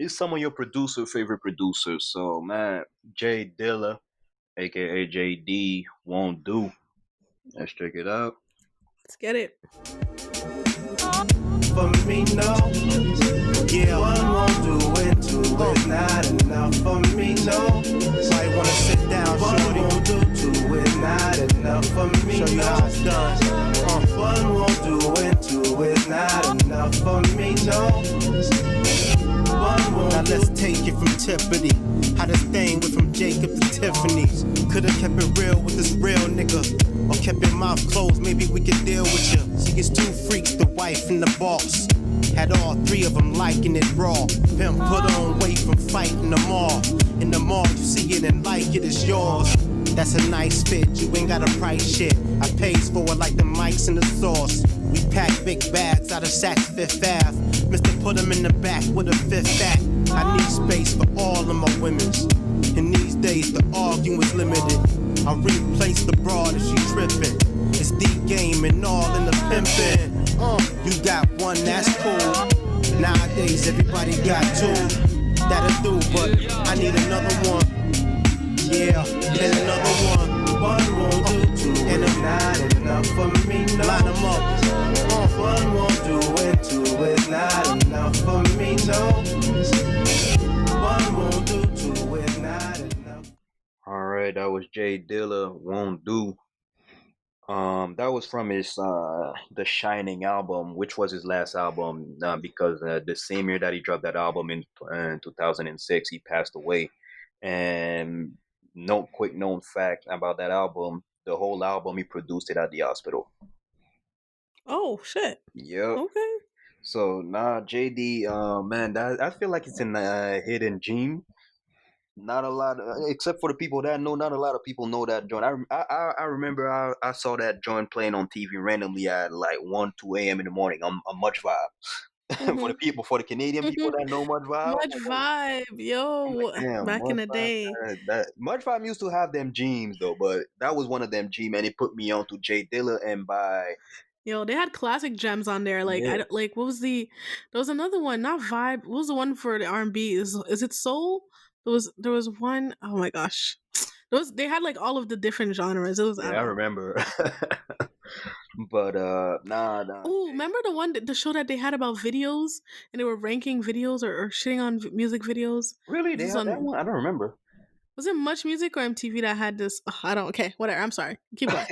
some of your producer favorite producers. So man, J Dilla, aka JD, won't do. Let's check it out. Let's get it. For me, no. Yeah, one won't do it, two is not enough. For me, no. Might wanna sit down, shorty. One won't do, two is not enough. For me, show you how it's done. One won't do it, two is not enough. For me, no. Now let's take it from Tiffany. How this thing went from Jacob to Tiffany's. Could've kept it real with this real nigga, or kept your mouth closed, maybe we could deal with you. She gets two freaks, the wife and the boss. Had all three of them liking it raw. Pimp put on weight from fighting them all. In the mall you see it and like it, it's yours. That's a nice fit, you ain't gotta price shit. I pays for it like the mics and the sauce. We pack big bags out of Saks Fifth Ave. Mr. Put them in the back with a fifth back. I need space for all of my women's. In these days the arguing's limited. I replace the broad if she trippin'. It's the game and all in the pimpin'. You got one, that's cool. Nowadays everybody got two. That'll do, but I need another one. Yeah, and another one. One won't do, two and it's not enough for me, no. Line them up. One won't do it, two is not enough for me, no. One won't do, two is not enough. All right, that was J Dilla, won't do. That was from his The Shining album, which was his last album, because the same year that he dropped that album in 2006, he passed away. And no quick known fact about that album: the whole album he produced it at the hospital. Oh shit. Yep. Okay. So JD, man, that I feel like it's in hidden gene. Not a lot, except for the people that know. Not a lot of people know that joint. I remember I saw that joint playing on TV randomly at like 1, 2 a.m. in the morning on Much Vibe. For the Mhm. people, for the Canadian people that know Much Vibe, Much vibe, I'm like, yo. damn, Back in Much the Vibe. day. That Much Vibe used to have them Jeans though, but that was one of them G man. It put me on to Jay Dilla and by Yo, they had classic gems on there. Like yeah. like what was the there was another one, not vibe. What was the one for the R&B? Is it soul? There was one, oh my gosh. They had like all of the different genres. It was, I Yeah, I don't know. remember. But nah. Oh, remember the show that they had about videos and they were ranking videos or shitting on music videos? Really, This they is had that on, one? I don't remember. was it Much Music or MTV that had this? Ugh, I don't, okay, whatever. I'm sorry. Keep going.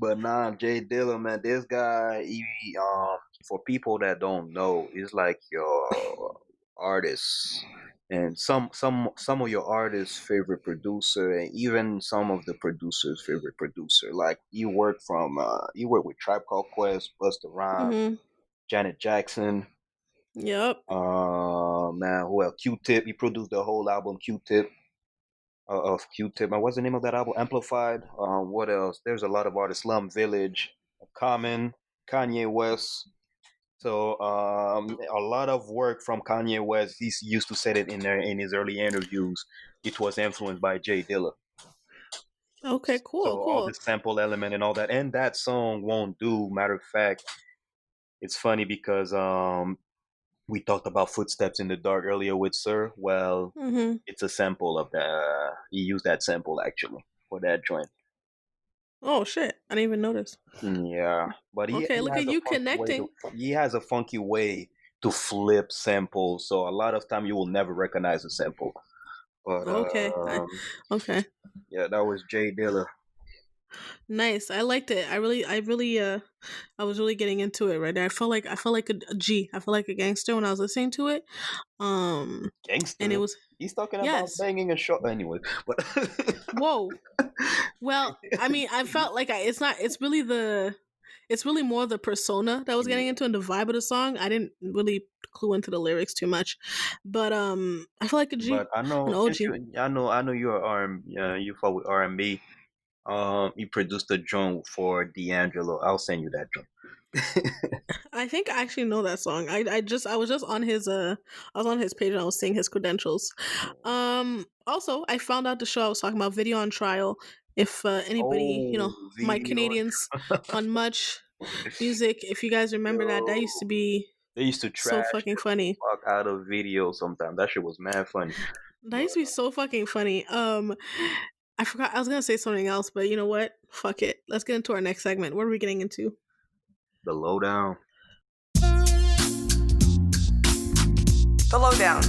But nah, Jay Dilla, man, this guy, for people that don't know, is like your artist, and some of your artists' favorite producer, and even some of the producers' favorite producer. Like you work with Tribe Called Quest, Busta Rhymes, Mm-hmm. Janet Jackson. Yep. Man, who else? Q-Tip. He produced the whole album Q-Tip. Of Q-Tip. And what's the name of that album? Amplified. What else? There's a lot of artists. Slum Village, Common, Kanye West. So a lot of work from Kanye West. He used to say it in there in his early interviews. It was influenced by Jay Dilla. Okay, So cool, all the cool. sample element and all that, and that song won't do. Matter of fact, it's funny because we talked about Footsteps in the Dark earlier with Sir. Well, Mm-hmm. it's a sample of that. He used that sample actually for that joint. Oh shit. I didn't even notice. Yeah, but Okay, he look at has a you funky way connecting. to he has a funky way to flip samples. So a lot of time you will never recognize a sample. But Okay. Okay. yeah, that was Jay Dilla. Nice. I liked it. I was really getting into it right there. I felt like a G. I felt like a gangster when I was listening to it. Um and it Gangster. was, He's talking about yes. banging a shot anyway. But Whoa. Well, I mean, I felt like it's really more the persona that I was getting yeah, into and the vibe of the song. I didn't really clue into the lyrics too much. But I feel like a but G, I an know since OG. I know you're you fuck with R&B. You produced a joint for D'Angelo. I'll send you that joint. I think I actually know that song. I was just on his I was on his page and I was seeing his credentials. Also I found out the show I was talking about, Video on Trial. If anybody, Oh, my video. Canadians on Much Music, if you guys remember that used to Yo, be they used to so trash fucking the funny. fuck out of videos sometimes. That shit was mad funny. That But used to be so fucking funny. I forgot I was gonna say something else, but you know what? Fuck it. Let's get into our next segment. What are we getting into? the Lowdown. The Lowdown.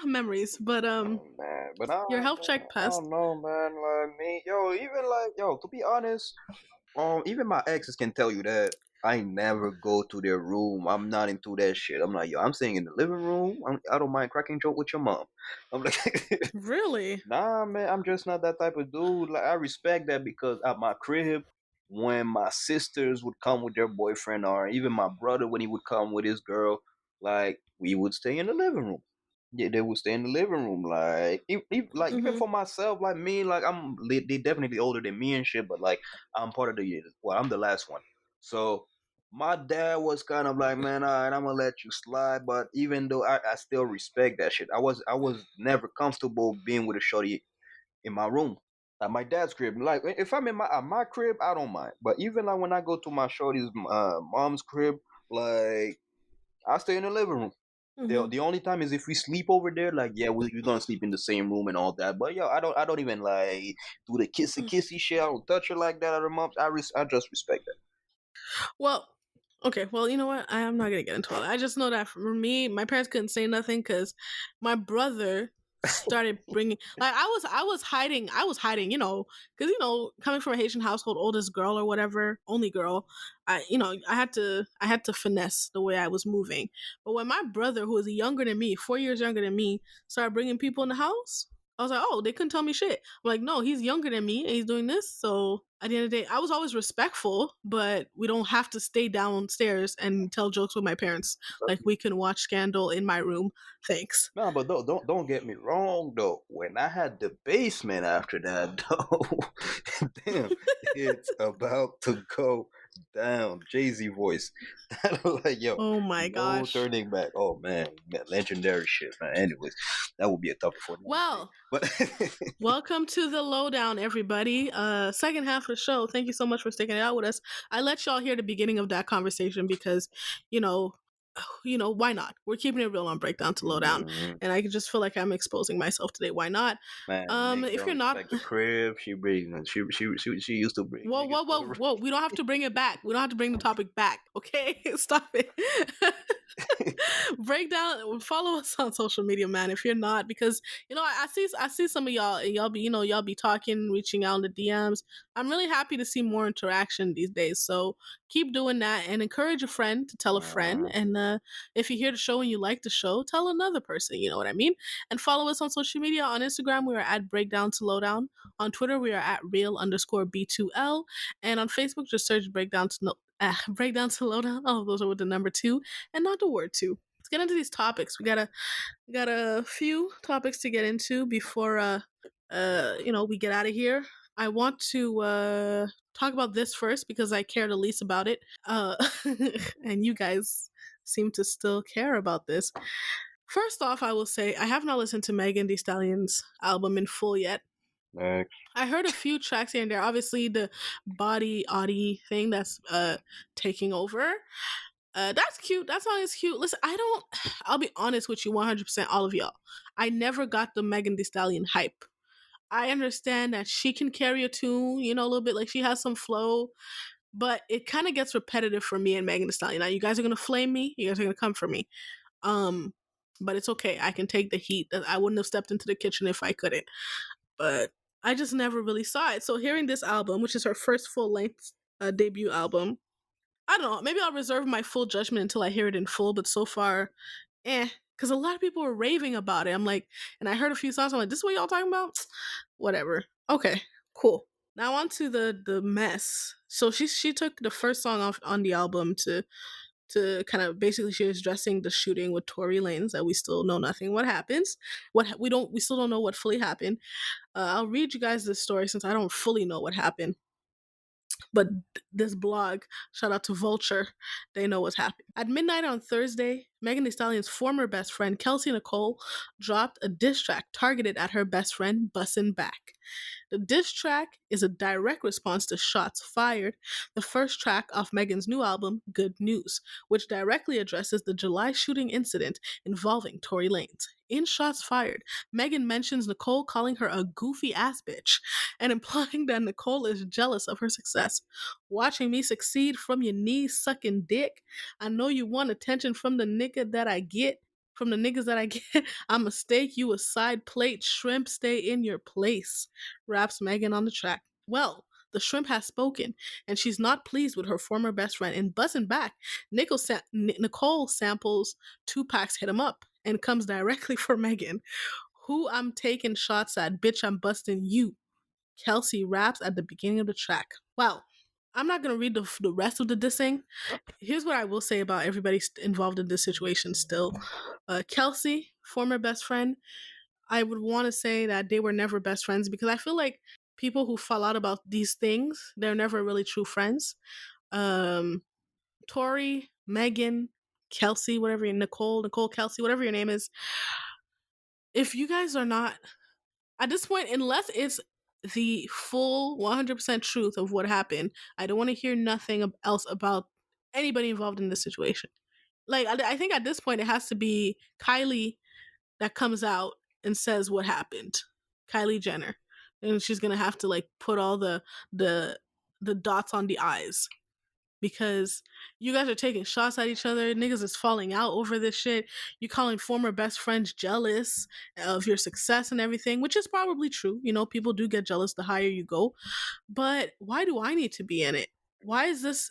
Memories. But Oh man, but your health check I passed. don't know, man. Like me, yo, even like yo, to be honest, even my exes can tell you that I never go to their room. I'm not into that shit. I'm like, yo, I'm staying in the living room. I don't mind cracking joke with your mom. I'm like, Really? nah, man, I'm just not that type of dude. Like, I respect that because at my crib, when my sisters would come with their boyfriend, or even my brother when he would come with his girl, like we would stay in the living room. Yeah, they would stay in the living room. Like, like even Mm-hmm. for myself, like me, like they definitely older than me and shit, but like I'm part of the well, I'm the last one. So my dad was kind of like, man, all right, I'm gonna let you slide. But even though I still respect that shit, I was never comfortable being with a shorty in my room at my dad's crib. Like if I'm in my at my crib, I don't mind. But even like when I go to my shorty's mom's crib, like I stay in the living room. The Mm-hmm. the only time is if we sleep over there. Like yeah, we're gonna sleep in the same room and all that. But yo, I don't even like do the kissy shit. I don't touch her like that at her mom's. I just respect that. Well, okay. Well, you know what? I am not gonna get into all that. I just know that for me, my parents couldn't say nothing because my brother started bringing, like, I was hiding, because coming from a Haitian household, oldest girl or whatever, only girl, I had to finesse the way I was moving. But when my brother, who was younger than me, 4 years younger than me, started bringing people in the house, I was like, oh, they couldn't tell me shit. I'm like, no, he's younger than me and he's doing this. So at the end of the day, I was always respectful, but we don't have to stay downstairs and tell jokes with my parents. Like we can watch Scandal in my room. Thanks. No, but don't get me wrong though. When I had the basement after that though, damn, it's about to go down. Jay-Z voice. Like yo, Oh my no gosh. turning back. Oh man, legendary shit, man. Anyways, that would be a topic for another day. Well, But welcome to the Lowdown, everybody. Second half of the show. Thank you so much for sticking it out with us. I let y'all hear the beginning of that conversation because, why not? We're keeping it real on Breakdown to Lowdown, and I just feel like I'm exposing myself today. Why not? man, If you're not, like the crib, she used to bring. whoa, niggas whoa, over. whoa! We don't have to bring it back. We don't have to bring the topic back. Okay, stop it. Breakdown. Follow us on social media, man. If you're not, because I see some of y'all, and y'all be talking, reaching out in the DMs. I'm really happy to see more interaction these days. So keep doing that and encourage a friend to tell a friend. And if you hear the show and you like the show, tell another person. You know what I mean? And follow us on social media. On Instagram, we are at Breakdown to Lowdown. On Twitter, we are at real_B2L. And on Facebook, just search Breakdown to Lowdown. All of those are with the number 2 and not the word 2. Let's get into these topics. We got a few topics to get into before we get out of here. I want to talk about this first because I care the least about it. And you guys seem to still care about this. First off, I will say I have not listened to Megan Thee Stallion's album in full yet. Next. I heard a few tracks here and there. Obviously, the body Audi thing that's taking over. That's cute. That song is cute. Listen, I'll be honest with you 100%, all of y'all. I never got the Megan Thee Stallion hype. I understand that she can carry a tune, a little bit, like she has some flow, but it kind of gets repetitive for me and Megan Thee Stallion. Now, you guys are going to flame me. You guys are going to come for me. But it's okay. I can take the heat. I wouldn't have stepped into the kitchen if I couldn't. But I just never really saw it. So hearing this album, which is her first full-length debut album, I don't know. Maybe I'll reserve my full judgment until I hear it in full. But so far, because a lot of people were raving about it. I'm like, and I heard a few songs. I'm like, this is what y'all talking about? Whatever. Okay, cool. Now on to the mess. So she took the first song off on the album to kind of basically she was addressing the shooting with Tory Lanez that we still know nothing what happens. We still don't know what fully happened. I'll read you guys this story since I don't fully know what happened. But this blog, shout out to Vulture, they know what's happening. At midnight on Thursday, Megan Thee Stallion's former best friend, Kelsey Nicole, dropped a diss track targeted at her best friend, Bussin' Back. The diss track is a direct response to Shots Fired, the first track off Megan's new album, Good News, which directly addresses the July shooting incident involving Tory Lanez. In Shots Fired, Megan mentions Nicole calling her a goofy ass bitch and implying that Nicole is jealous of her success. Watching me succeed from your knees sucking dick, I know you want attention from the niggas that I get. I'ma steak you a side plate. Shrimp, stay in your place, raps Megan on the track. Well, the shrimp has spoken, and she's not pleased with her former best friend. In Bussin' Back, Nicole samples Tupac's Hit 'Em Up and comes directly for Megan. Who I'm taking shots at, bitch, I'm busting you. Kelsey raps at the beginning of the track. Well, I'm not going to read the rest of the dissing. Here's what I will say about everybody involved in this situation still. Kelsey, former best friend, I would want to say that they were never best friends because I feel like people who fall out about these things, they're never really true friends. Tori, Megan, Kelsey, Nicole, Kelsey, whatever your name is. If you guys are not, at this point, unless it's the full 100% truth of what happened, I don't want to hear nothing else about anybody involved in this situation. Like, I think at this point it has to be Kylie that comes out and says what happened. Kylie Jenner. And she's going to have to like put all the dots on the I's. Because you guys are taking shots at each other. Niggas is falling out over this shit. You calling former best friends jealous of your success and everything, which is probably true. People do get jealous the higher you go. But why do I need to be in it? Why is this?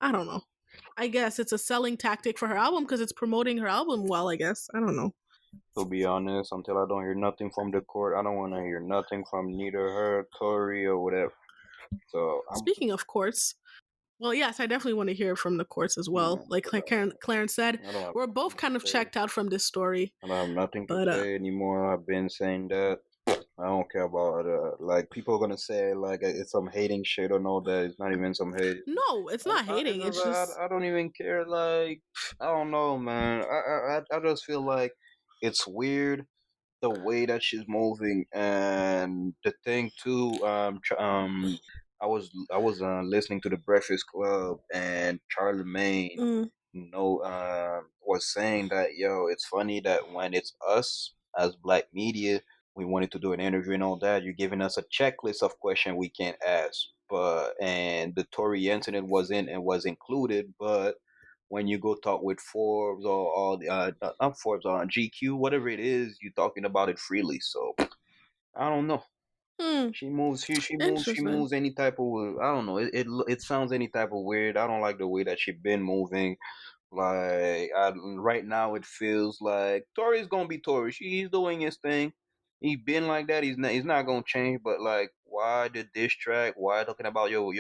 I don't know. I guess it's a selling tactic for her album because it's promoting her album well, I guess. I don't know. To be honest, until I don't hear nothing from the court, I don't want to hear nothing from neither her, Tory, or whatever. So I'm, Speaking of courts, well, yes, I definitely want to hear from the courts as well. yeah, Like Clarence said, I don't have we're both nothing kind to of say. checked out from this story. I don't have nothing to But say anymore. I've been saying that. I don't care about like people are gonna say like it's some hating shit or no that it's not even some hate. no, it's not It's hating. just, It's just I don't even care. Like I don't know, man. I just feel like it's weird the way that she's moving and the thing too. I was listening to the Breakfast Club and Charlemagne, mm, was saying that yo, it's funny that when it's us as black media, we wanted to do an interview and all that. You're giving us a checklist of questions we can't ask, but and the Tory incident was in and was included, but when you go talk with Forbes or all the not Forbes on GQ, whatever it is, you're talking about it freely. So I don't know. mm, She interesting. moves any type of, I don't know. It sounds any type of weird. I don't like the way that she been moving. Like right now, it feels like Tory's gonna be Tory. He's doing his thing. He been like that. He's not gonna change. But like, why the diss track? Why talking about your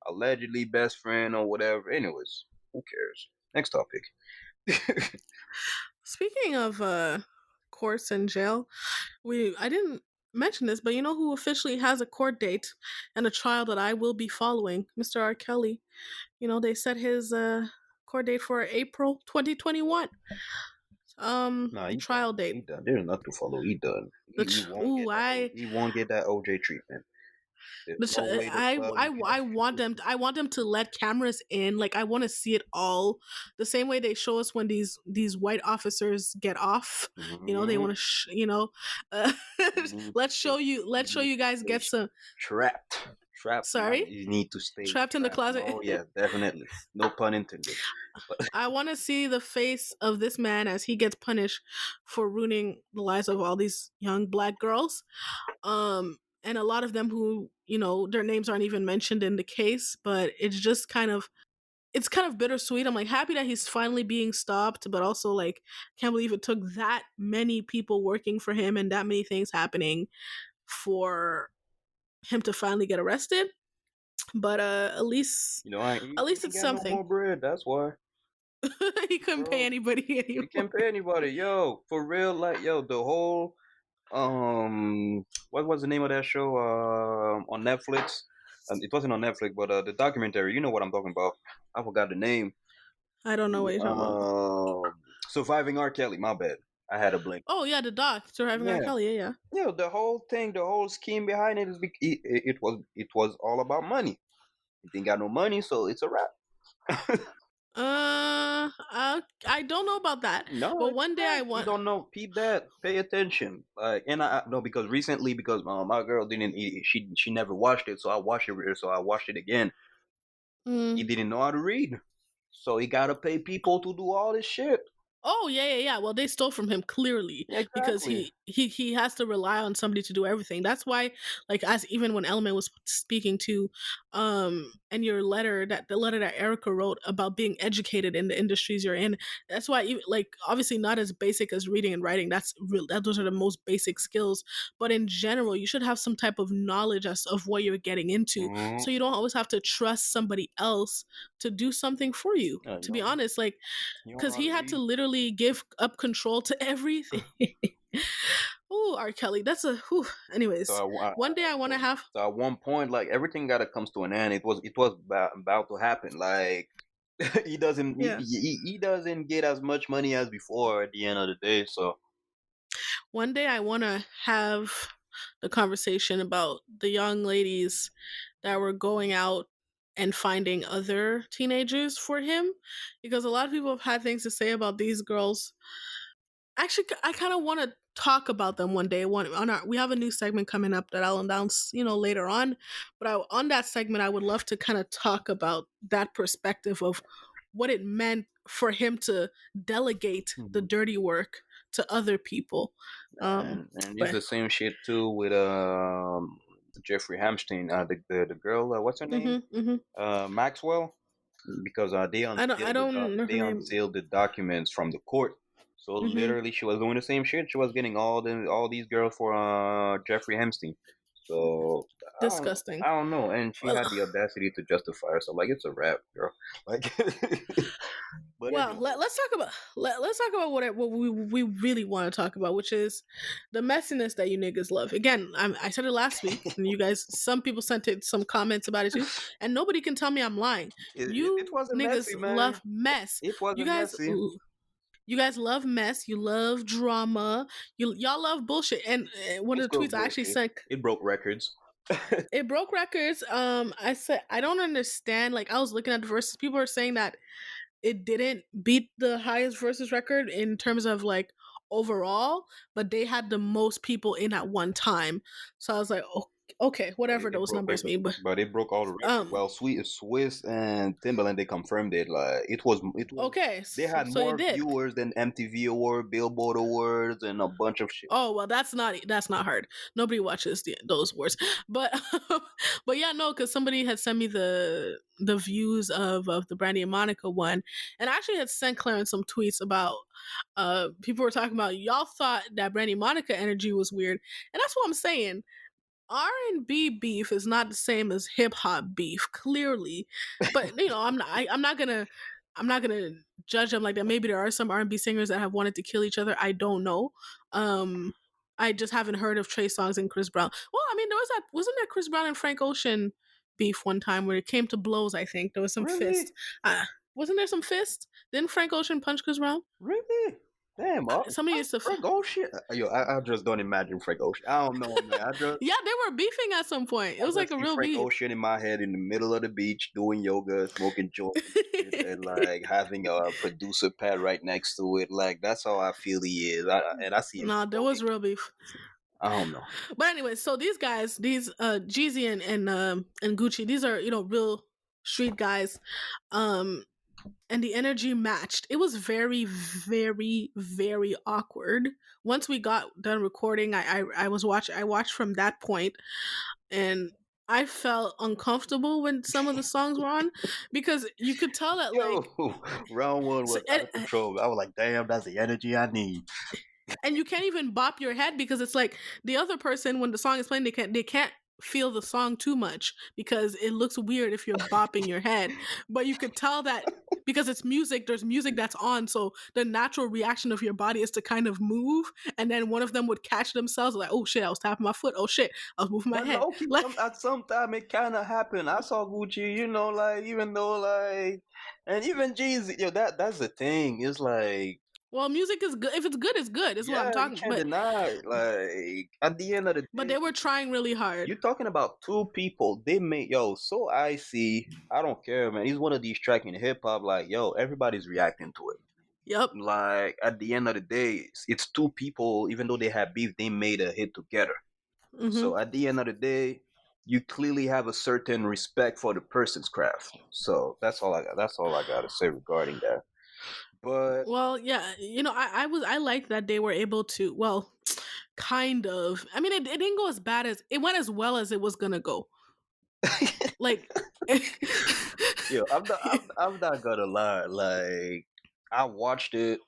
allegedly best friend or whatever? Anyways, who cares? Next topic. Speaking of courts and jail, we I didn't mention this, but you know who officially has a court date and a trial that I will be following? Mr. R. Kelly. You know, they set his court date for April 2021. Nah, The he done. trial date. He done. There's nothing to follow. He done. He won't Ooh, get that. He won't get that OJ treatment. There's the no way the club I want them to let cameras in. Like, I want to see it all the same way they show us when these white officers get off. You know, they can. want to uh, let's show You need you to guys stay get some. trapped. Sorry, You need to stay trapped in the trapped. closet. Oh yeah, definitely. No pun intended. But I want to see the face of this man as he gets punished for ruining the lives of all these young black girls. And a lot of them who, you know, their names aren't even mentioned in the case, but it's kind of bittersweet. I'm like happy that he's finally being stopped, but also like can't believe it took that many people working for him and that many things happening for him to finally get arrested. But at he least ain't it's got no something. more bread. That's why, He couldn't pay bro. anybody He anymore. can't pay anybody. Yo, for real. Like yo, the whole what was the name of that show on Netflix? It wasn't on Netflix, but the documentary. You know what I'm talking about. I forgot the name. I don't know what you're talking about. Surviving R. Kelly. My bad. I had a blink. Oh yeah, the doc surviving R. Yeah, Kelly. Yeah, yeah. yeah. The whole thing, the whole scheme behind it it was all about money. He didn't got no money, so it's a wrap. I don't know about that, No, but it's one a day I wrap. You want. don't know. Peep that. Pay attention. Like, and I no because recently because my girl didn't. She never watched it, so I watched it. So I watched it again. He Mm, didn't know how to read, so he gotta pay people to do all this shit. oh yeah, yeah, yeah. Well, they stole from him clearly because Exactly. he has to rely on somebody to do everything. That's why, like, as even when Element was speaking to, and your letter that the letter that Erica wrote about being educated in the industries you're in. That's why, like, obviously not as basic as reading and writing. That's real. That those are the most basic skills. But in general, you should have some type of knowledge as of what you're getting into, Mm-hmm. so you don't always have to trust somebody else to do something for you. You To be don't honest, like you don't know because how he to had to read. literally give up control to everything. Oh, R. Kelly, that's a. Whew. So Anyways, one day I want to have. so at one point, like everything gotta comes to an end. It was about to happen. Like he doesn't Yeah, he doesn't get as much money as before at the end of the day. So one day I want to have the conversation about the young ladies that were going out and finding other teenagers for him, because a lot of people have had things to say about these girls. Actually, I kind of want to talk about them one day. We have a new segment coming up that I'll announce, later on. But on that segment, I would love to kind of talk about that perspective of what it meant for him to delegate the Mhm. dirty work to other people. and it's But the same shit too with Jeffrey Hamstein, the girl, what's her name? hmm Maxwell, because I don't know her they name. unsealed the documents from the court. So Hmm. literally, she was doing the same shit. She was getting all these girls for Jeffrey Epstein. So Disgusting. I don't know, and she Well, had the audacity to justify herself. Like it's a rap, girl. Like, but well, anyway, let's talk about what we really want to talk about, which is the messiness that you niggas love. Again, I said it last week, and you guys, some people sent it some comments about it too, and nobody can tell me I'm lying. it You wasn't niggas messy, man. love mess. It You wasn't guys. messy. You guys love mess. You love drama. Y'all love bullshit. And one It's of the good tweets I actually bullshit. sent, It broke records. it broke records. I said I don't understand. Like I was looking at the verses. People are saying that it didn't beat the highest versus record in terms of like overall, but they had the most people in at one time. So I was like, oh, okay, But whatever it those broke it, numbers mean. But but it broke all the records. um, Well, Swiss and Timbaland they confirmed it. Like it was okay, they had so it more did. viewers than MTV Award, Billboard Awards, and a bunch of shit. Oh well, that's not hard. Nobody watches those wars, but but yeah, no, because somebody had sent me the views of the Brandy and Monica one, and I actually had sent Clarence some tweets about people were talking about y'all thought that Brandy and Monica energy was weird, and that's what I'm saying. R&B beef is not the same as hip hop beef, clearly. But you know, I'm not gonna judge them like that. Maybe there are some R&B singers that have wanted to kill each other. I don't know. Um, I just haven't heard of Trey Songz and Chris Brown. Well, I mean, there was that wasn't there Chris Brown and Frank Ocean beef one time where it came to blows. I think there was some fist. Really, Wasn't there some fist? Didn't Frank Ocean punch Chris Brown? really. Damn, Somebody used to. Frank Ocean. Yo, I just don't imagine Frank Ocean. I don't know, man. Yeah, they were beefing at some point. It I was like just a see real Frank beef. Ocean in my head in the middle of the beach doing yoga, smoking joints and shit, and like having a producer pad right next to it. Like that's how I feel he is. And I see him No, there was smoking. real beef. I don't know. But anyway, so these guys, these Jeezy and Gucci, these are real street guys, um, and the energy matched. It was very, very, very awkward. Once we got done recording, I watched from that point, and I felt uncomfortable when some of the songs were on because you could tell that Yo, like round one so, was out of control. I was like, damn, that's the energy I need. and you can't even bop your head because it's like the other person when the song is playing they can't feel the song too much because it looks weird if you're bopping your head, but you could tell that because it's music, there's music that's on, so the natural reaction of your body is to kind of move, and then one of them would catch themselves like, oh shit, I was tapping my foot, oh shit, I was moving my But head, low key, like at some time it kind of happened. I saw Gucci, like even though like, and even Jeezy, that's the thing. It's like, well, music is good if it's good, it's good is what I'm yeah, you talking, can't deny it. Like at the end of the but day, they were trying really hard. you're talking about two people. They made so icy. I don't care, man. He's one of these track in hip hop. Like everybody's reacting to it. Yep. Like at the end of the day, it's two people. Even though they have beef, they made a hit together. Mm-hmm. So at the end of the day, you clearly have a certain respect for the person's craft. So that's all I got. That's all I got to say regarding that. But Well, yeah, I like that they were able to, well, kind of. I mean, it didn't go as bad as it went as well as it was gonna go. Like, I'm not gonna lie. Like I watched it.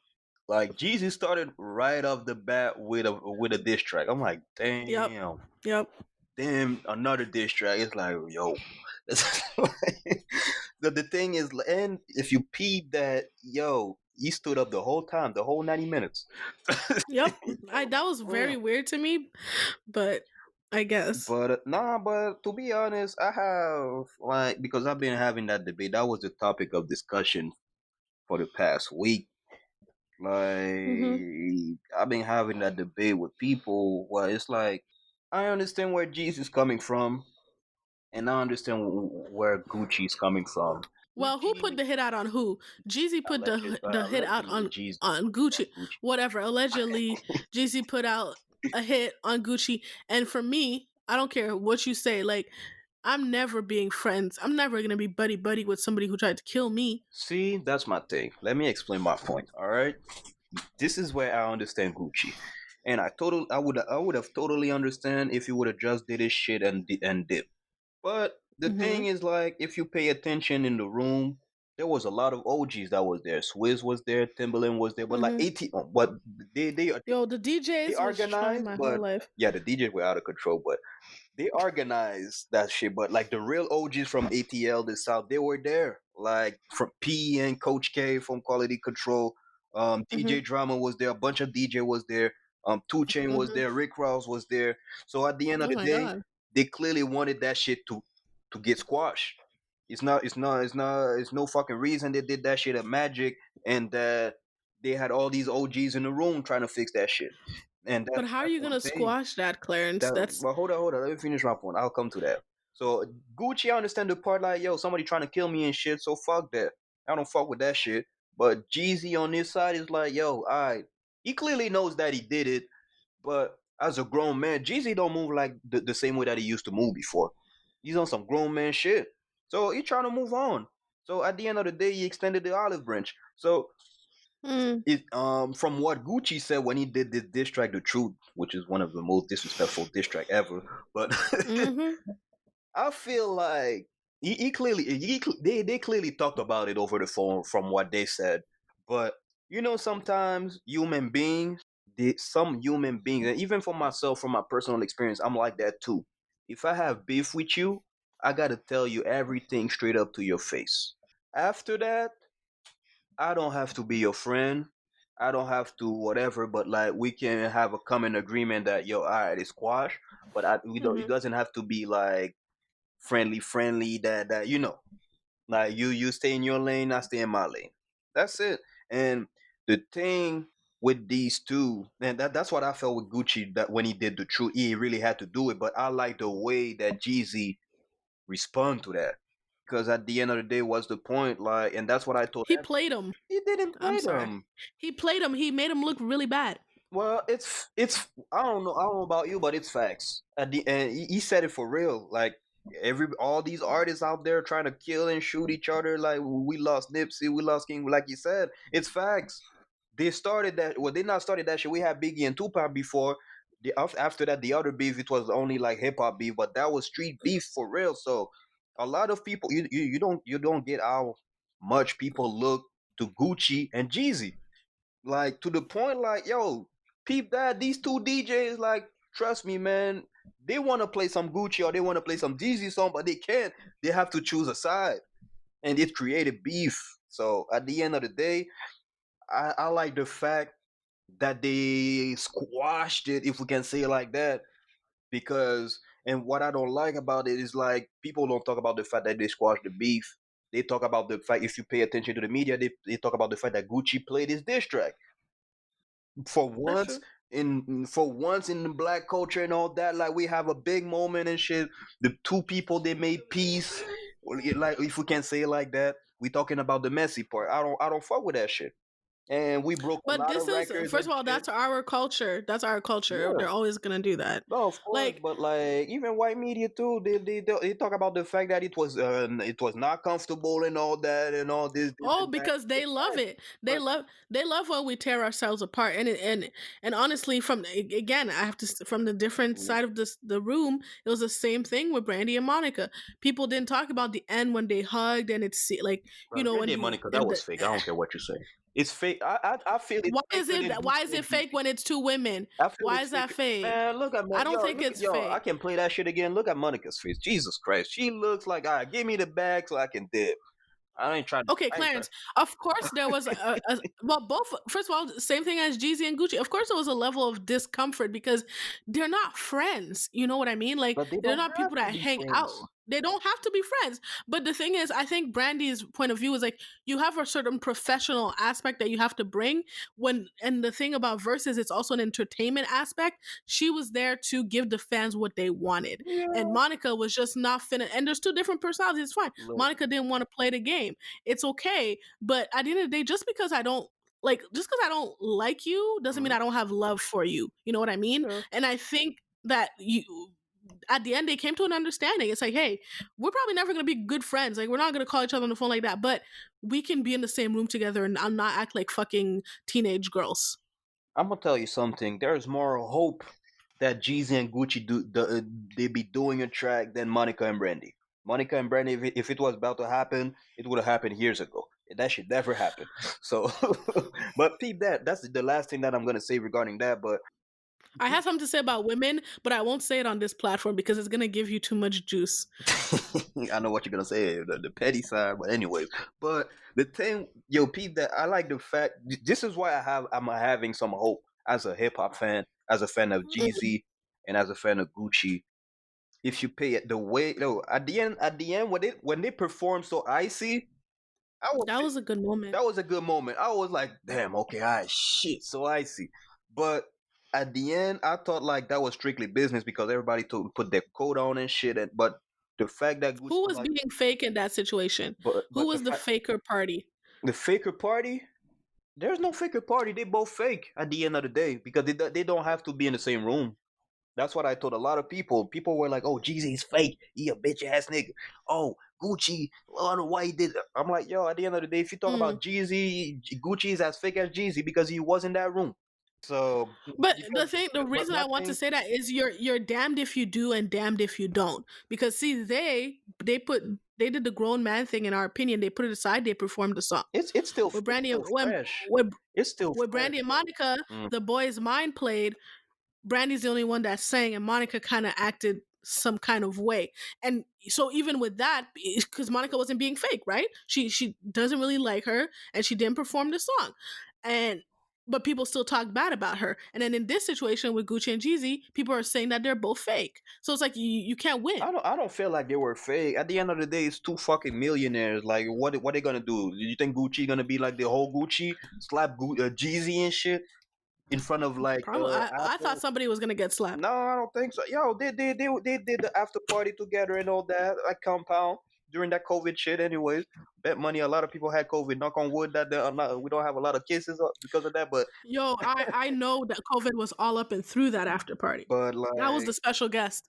Like Jeezy started right off the bat with a diss track. I'm like, yep, damn, yep, another diss track. It's like, yo, the thing is, and if you peep that, yo, he stood up the whole time, the whole 90 minutes. yep. That was very weird to me, but I guess. But nah, but to be honest, I have like because I've been having that debate. That was the topic of discussion for the past week. Mm-hmm. Like I've been having that debate with people where it's like I understand where Jesus is coming from, and I understand where Gucci is coming from. Well, who put Gucci the hit out on who? Jeezy put the hit out allegedly Jesus on Gucci. Whatever. Allegedly, Jeezy put out a hit on Gucci, and for me, I don't care what you say. Like, I'm never being friends. I'm never gonna be buddy buddy with somebody who tried to kill me. See, that's my thing. Let me explain my point. All right, this is where I understand Gucci, and I would have totally understand if you would have just did his shit and dip. But the Mm-hmm. thing is, like, if you pay attention in the room, there was a lot of OGs that was there. Swizz was there, Timbaland was there, but like Hmm. 18, but Yo, the they DJs was trying organized, my whole but life. yeah, the DJs were out of control, but they organized that shit. But like the real OGs from ATL, the South, they were there. Like from P and Coach K from Quality Control, Hmm. DJ Drama was there, a bunch of DJ was there, Two Chain was Hmm. there, Rick Ross was there. So at the end of Oh the my day, god. they clearly wanted that shit to get squashed. It's no fucking reason they did that shit at Magic, and that they had all these OGs in the room trying to fix that shit. And But how are that's you what I'm gonna saying. squash that, Clarence? That That's well, hold on. Let me finish my point. I'll come to that. So Gucci, I understand the part like, yo, somebody trying to kill me and shit. So fuck that. I don't fuck with that shit. But Jeezy on this side is like, yo, alright. He clearly knows that he did it, but as a grown man, Jeezy don't move like the same way that he used to move before. He's on some grown man shit. So he's trying to move on. So at the end of the day, he extended the olive branch. So mm, it from what Gucci said when he did this diss track, The Truth, which is one of the most disrespectful diss track ever. But hmm. I feel like he clearly they clearly talked about it over the phone from what they said. But sometimes human beings, some human beings, and even for myself, from my personal experience, I'm like that too. If I have beef with you, I gotta tell you everything straight up to your face. After that, I don't have to be your friend. I don't have to whatever, but like we can have a common agreement that yo, all right, it's squash. But we don't. It Hmm. doesn't have to be like friendly. That like you stay in your lane, I stay in my lane. That's it. And the thing with these two, and that's what I felt with Gucci, that when he did The Truth, he really had to do it. But I like the way that Jeezy respond to that, because at the end of the day, what's the point? Like, and that's what I told He him. played him. He didn't I'm play sorry. them. He played him. He made him look really bad. Well, it's I don't know about you, but it's facts. At the end, he said it for real. Like all these artists out there trying to kill and shoot each other. Like we lost Nipsey, we lost King. Like you said, it's facts. They started that. Well, they not started that shit. We had Biggie and Tupac before. After that, the other beef, it was only like hip hop beef, but that was street beef for real. So a lot of people, you don't get how much people look to Gucci and Jeezy, like to the point like, yo, peep that these two DJs, like, trust me, man, they want to play some Gucci or they want to play some Jeezy song, but they can't. They have to choose a side, and it created beef. So at the end of the day, I like the fact that they squashed it, if we can say it like that, because and what I don't like about it is like people don't talk about the fact that they squashed the beef. They talk about the fact, if you pay attention to the media, they talk about the fact that Gucci played his diss track for That's once true. in the black culture and all that. Like we have a big moment and shit. The two people, they made peace. Well, like, if we can say it like that, we talking about the messy part. I don't fuck with that shit. And we broke a But lot this of is records first and of all, shit. that's our culture. That's our culture. Yeah. They're always gonna do that. No, of course, Like, but like even white media too, they talk about the fact that it was not comfortable and all that and all this oh, and that. because they It's love fine, it. but They love when we tear ourselves apart. And honestly, again, I have to from the different mm, side of the room, it was the same thing with Brandy and Monica. People didn't talk about the end when they hugged, and it's like, well, when Brandy the Monica, that and was the fake. I don't care what you say. It's fake. I feel it's why fake is when they it do why is say it fake Jeezy. when it's two women? I feel Why it's is fake. that fake? Man, look at I don't think look at it's yo. I fake. can play that shit again. Look at Monica's face. Jesus Christ, she looks like, all right, give me the bag so I can dip. I ain't trying to. Okay, I ain't trying. Clarence. Of course, there was well, both. First of all, same thing as Jeezy and Gucci. Of course, there was a level of discomfort because they're not friends. You know what I mean? Like But they they're don't not have people to that be hang out. friends. They don't have to be friends. But the thing is, I think Brandy's point of view is like you have a certain professional aspect that you have to bring. And the thing about Versus, it's also an entertainment aspect. She was there to give the fans what they wanted, and Yeah. Monica was just not finna. And there's two different personalities. It's fine. Look. Monica didn't want to play the game. It's okay. But at the end of the day, just because I don't like you doesn't mean Mhm. I don't have love for you. You know what I mean? Yeah. And I think that at the end they came to an understanding. It's like, hey, we're probably never gonna be good friends. Like we're not gonna call each other on the phone like that, but we can be in the same room together and I'm not act like fucking teenage girls. I'm gonna tell you something. There's more hope that Jeezy and Gucci they be doing a track than Monica and Brandy. Monica and Brandy, if it was about to happen, it would have happened years ago. That should never happen. So, but peep that. That's the last thing that I'm gonna say regarding that. But I have something to say about women, but I won't say it on this platform because it's gonna give you too much juice. I know what you're gonna say, the petty side. But anyways, but the thing, yo, peep that. I like the fact. This is why I'm having some hope as a hip hop fan, as a fan of Jeezy, and as a fan of Gucci. If you pay it the way, no, at the end when they perform so icy, That was a good moment. that was a good moment. I was like, damn, okay, all right, shit, so icy. But at the end, I thought like that was strictly business because everybody put their coat on and shit. But the fact that Gucci Who was was like, being fake in that situation? Who but was the faker party? the faker party, there's no faker party. They both fake at the end of the day because they don't have to be in the same room. That's what I told a lot of people. People were like, "Oh, Jeezy's fake. He a bitch ass nigga. Oh, Gucci. I don't know why he did that." I'm like, yo. At the end of the day, if you talk about Jeezy, Gucci is as fake as Jeezy because he was in that room. So, But because, the but reason my I want to thing, say that is you're damned if you do and damned if you don't. Because see, they did the grown man thing. In our opinion, they put it aside. They performed the song. it's still With Brandy, fresh. It's still with fresh. Brandy and Monica, The Boy's Mind played. Brandy's the only one that sang, and Monica kind of acted some kind of way. And so even with that, because Monica wasn't being fake, right? She doesn't really like her, and she didn't perform the song, but people still talk bad about her. And then in this situation with Gucci and Jeezy, people are saying that they're both fake. So it's like you can't win. I don't feel like they were fake. At the end of the day, it's two fucking millionaires. Like, what they gonna do? You think Gucci gonna be like the whole Gucci slap Jeezy and shit in front of like Probably, I thought Apple? somebody was gonna get slapped. No, I don't think so. Yo, they did the after party together and all that at compound during that COVID shit. Anyways, bet money a lot of people had COVID. Knock on wood that we don't have a lot of cases because of that. But Yo, I know that COVID was all up and through that after party. but That was like the special guest.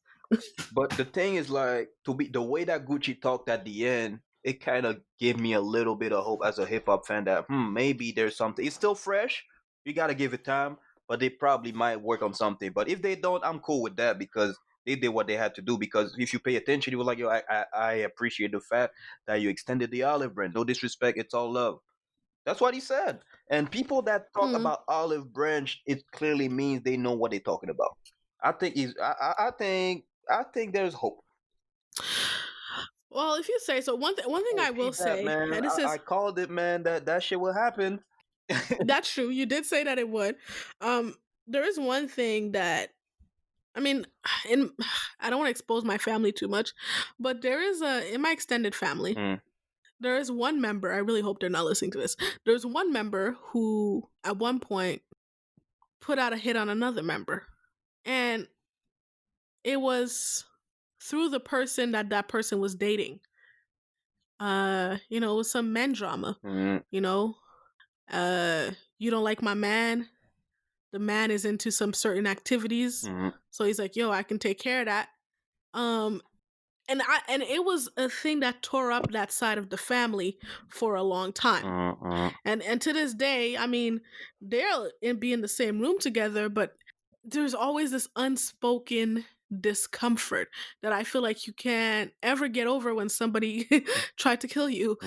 but the thing is like to be the way that Gucci talked at the end. It kind of gave me a little bit of hope as a hip hop fan that maybe there's something. It's still fresh. You gotta give it time, but they probably might work on something. But if they don't, I'm cool with that because they did what they had to do. Because if you pay attention, you were like, yo, I appreciate the fact that you extended the olive branch. No disrespect, it's all love. That's what he said. And people that talk about olive branch, it clearly means they know what they're talking about. I think I think there's hope. Well, if you say so, one thing I will Keep that, say, man. and this is I called it, man. That shit will happen. that's true. You did say that it would. There is one thing that I mean, I don't want to expose my family too much, but there is in my extended family, there is one member. I really hope they're not listening to this. There's one member who, at one point, put out a hit on another member, and it was through the person that person was dating. It was some men drama. You know, you don't like my man. The man is into some certain activities, so he's like, "Yo, I can take care of that." And it was a thing that tore up that side of the family for a long time. And to this day, I mean, they'll be in the same room together, but there's always this unspoken discomfort that I feel like you can't ever get over when somebody tried to kill you.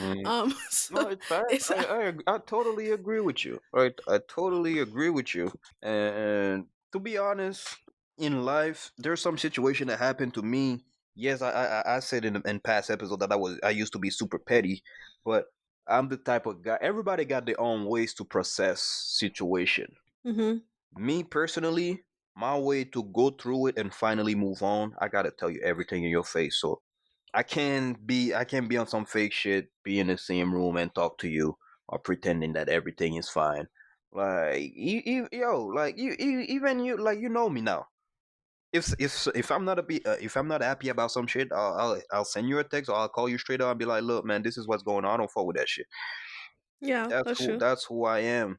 So No, it's facts. I totally agree with you. Right, I totally agree with you. And to be honest, in life, there's some situation that happened to me. Yes, I said in past episode that I used to be super petty, but I'm the type of guy. Everybody got their own ways to process situation. Me personally, my way to go through it and finally move on, I gotta tell you everything in your face. So I can't be on some fake shit, be in the same room and talk to you or pretending that everything is fine. Like like even you, like you know me now. If I'm not if I'm not happy about some shit, I'll send you a text or I'll call you straight up and be like, look, man, this is what's going on. I don't fuck with that shit. yeah, That's that's who true. that's who I am.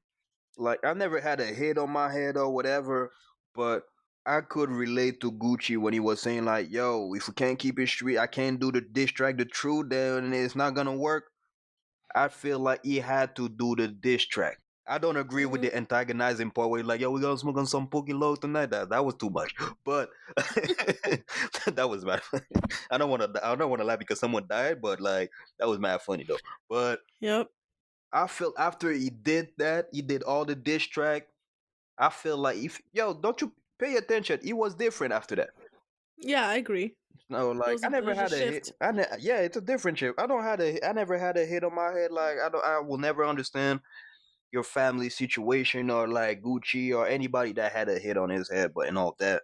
Like I never had a hit on my head or whatever, but I could relate to Gucci when he was saying like, "Yo, if we can't keep it straight, I can't do the diss track, the truth, then it's not gonna work." I feel like he had to do the diss track. I don't agree with the antagonizing part where he's like, "Yo, we gonna smoke on some Pookie Low tonight." That was too much, but that was mad. I don't want to laugh because someone died, but like that was mad funny though. But Yep. I feel after he did that, he did all the diss track. I feel like if yo, don't you pay attention? He was different after that. Yeah, I agree. No, It like was I it never was a had a hit. shift. Yeah, it's a different shit. I never had a hit on my head. Like I will never understand your family situation or like Gucci or anybody that had a hit on his head, but and all that.